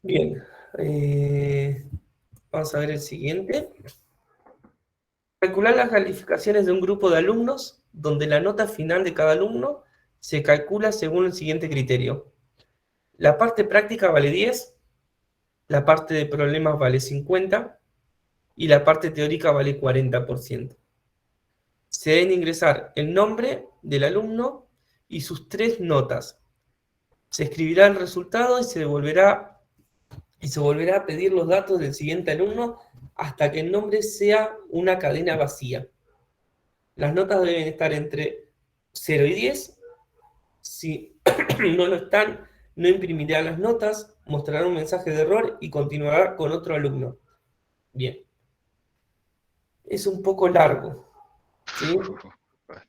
Bien, vamos a ver el siguiente. Calcular las calificaciones de un grupo de alumnos, donde la nota final de cada alumno se calcula según el siguiente criterio. La parte práctica vale 10, la parte de problemas vale 50 y la parte teórica vale 40%. Se deben ingresar el nombre del alumno y sus 3 notas. Se escribirá el resultado y se volverá a pedir los datos del siguiente alumno hasta que el nombre sea una cadena vacía. Las notas deben estar entre 0 y 10. Si no lo están, no imprimirá las notas, mostrará un mensaje de error y continuará con otro alumno. Bien. Es un poco largo, ¿sí?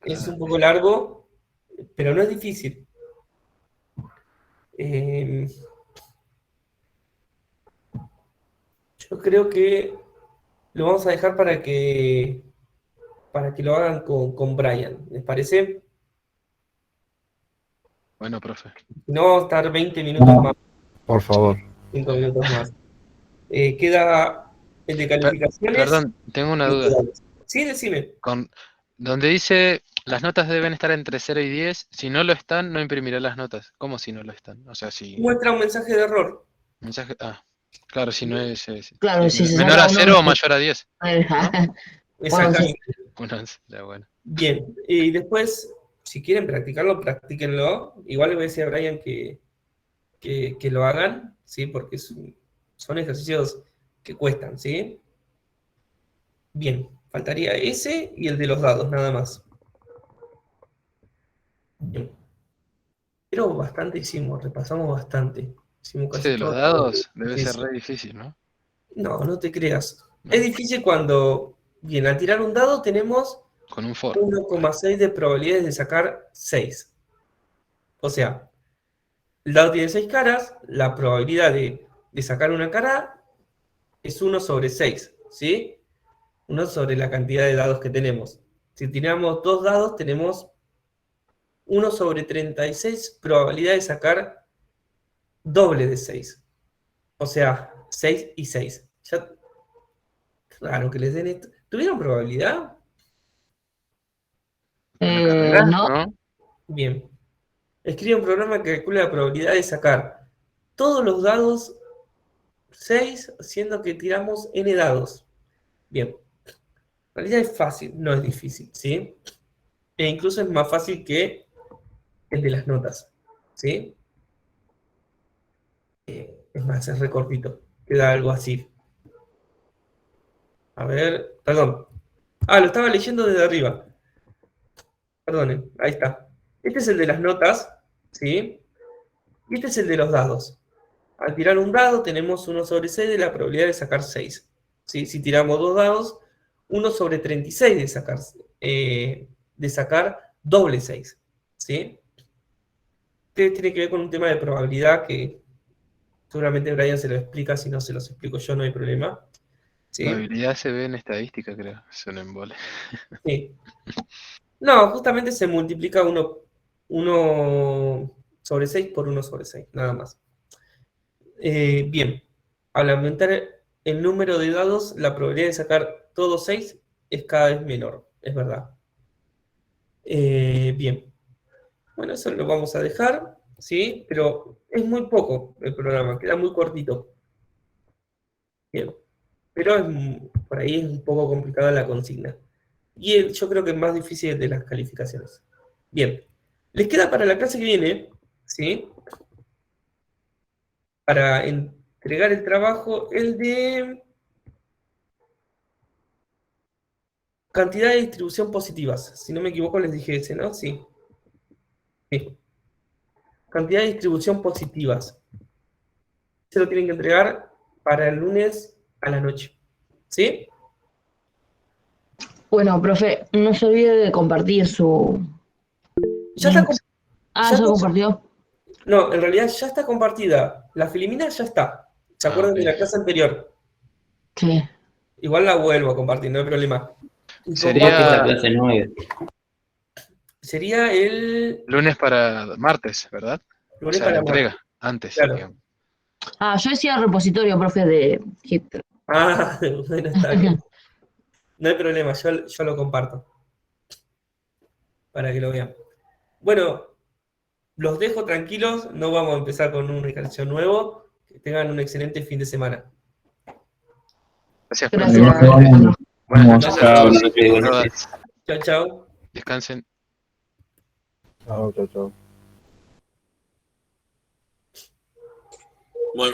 Es un poco largo, pero no es difícil. Yo creo que lo vamos a dejar para que lo hagan con Brian. ¿Les parece? Bueno, profe. No vamos a estar 20 minutos más. Por favor. 5 minutos más. Queda el de calificaciones. Perdón, tengo una duda. Sí, decime. Donde dice las notas deben estar entre 0 y 10, si no lo están, no imprimirá las notas. ¿Cómo si no lo están? O sea, si... Muestra un mensaje de error. Claro, si no es... Claro, si se menor saca a 0 uno, o mayor a 10. Exactamente. Ya, bueno. Bien, y después, si quieren practicarlo, practíquenlo. Igual le voy a decir a Brian que lo hagan, ¿sí? Porque son ejercicios que cuestan, ¿sí? Bien, faltaría ese y el de los dados, nada más. Bien. Pero bastante hicimos, repasamos bastante. Hicimos casi Ese de los todo. dados debe ser re difícil, ¿no? No, no te creas. Es difícil cuando, bien, al tirar un dado tenemos Con un for. 1,6 de probabilidades de sacar 6. O sea, el dado tiene 6 caras, la probabilidad de sacar una cara es 1 sobre 6, ¿sí? 1 sobre la cantidad de dados que tenemos. Si tiramos 2 dados, tenemos 1 sobre 36 probabilidad de sacar doble de 6. O sea, 6 y 6. Ya, claro que les den esto. ¿Tuvieron probabilidad? ¿En la carrera? No. ¿No? Bien. Escribe un programa que calcula la probabilidad de sacar todos los dados 6, siendo que tiramos n dados. Bien. En realidad es fácil, no es difícil, ¿sí? E incluso es más fácil que el de las notas, ¿sí? Es más, es recortito. Queda algo así. A ver, perdón. Ah, lo estaba leyendo desde arriba. Perdonen, ahí está. Este es el de las notas, ¿sí? Y este es el de los dados. Al tirar un dado tenemos 1 sobre 6 de la probabilidad de sacar 6. ¿Sí? Si tiramos 2 dados, 1 sobre 36 de sacar doble 6. ¿Sí? Este tiene que ver con un tema de probabilidad que seguramente Brian se lo explica, si no se los explico yo no hay problema. ¿Sí? Probabilidad se ve en estadística, creo. Es un embole. Sí. No, justamente se multiplica 1 sobre 6 por 1 sobre 6, nada más. Bien, al aumentar el número de dados, la probabilidad de sacar todos 6 es cada vez menor, es verdad. Bien, bueno, eso lo vamos a dejar, ¿sí? Pero es muy poco el programa, queda muy cortito. Bien, pero por ahí es un poco complicada la consigna. Y yo creo que es más difícil de las calificaciones. Bien, les queda para la clase que viene, ¿sí? Para entregar el trabajo, el de cantidad de distribución positivas. Si no me equivoco, les dije ese, ¿no? Sí. Sí. Cantidad de distribución positivas. Se lo tienen que entregar para el lunes a la noche. ¿Sí? Bueno, profe, no se olvide de compartir su... Ya está. Ah, ya ¿ya está- compartió? No, en realidad ya está compartida. La filimina ya está. ¿Se acuerdan ok. de la clase anterior? Sí. Igual la vuelvo a compartir, no hay problema. Sería- Creo que es la clase 9. Sería el Lunes para martes, ¿verdad? lunes O sea, para la martes. entrega, antes, Claro. digamos. Ah, yo decía repositorio, profe, de Hitler. Ah, bueno, está bien. No hay problema, yo lo comparto. Para que lo vean. Bueno, los dejo tranquilos, no vamos a empezar con un ejercicio nuevo. Que tengan un excelente fin de semana. Gracias, Gracias, profe. Alejandro. Buenas Vamos, noches a chao, todos buenas noches, y a buenas todas. noches. Chao, chao. Descansen. Chao, chao, chao.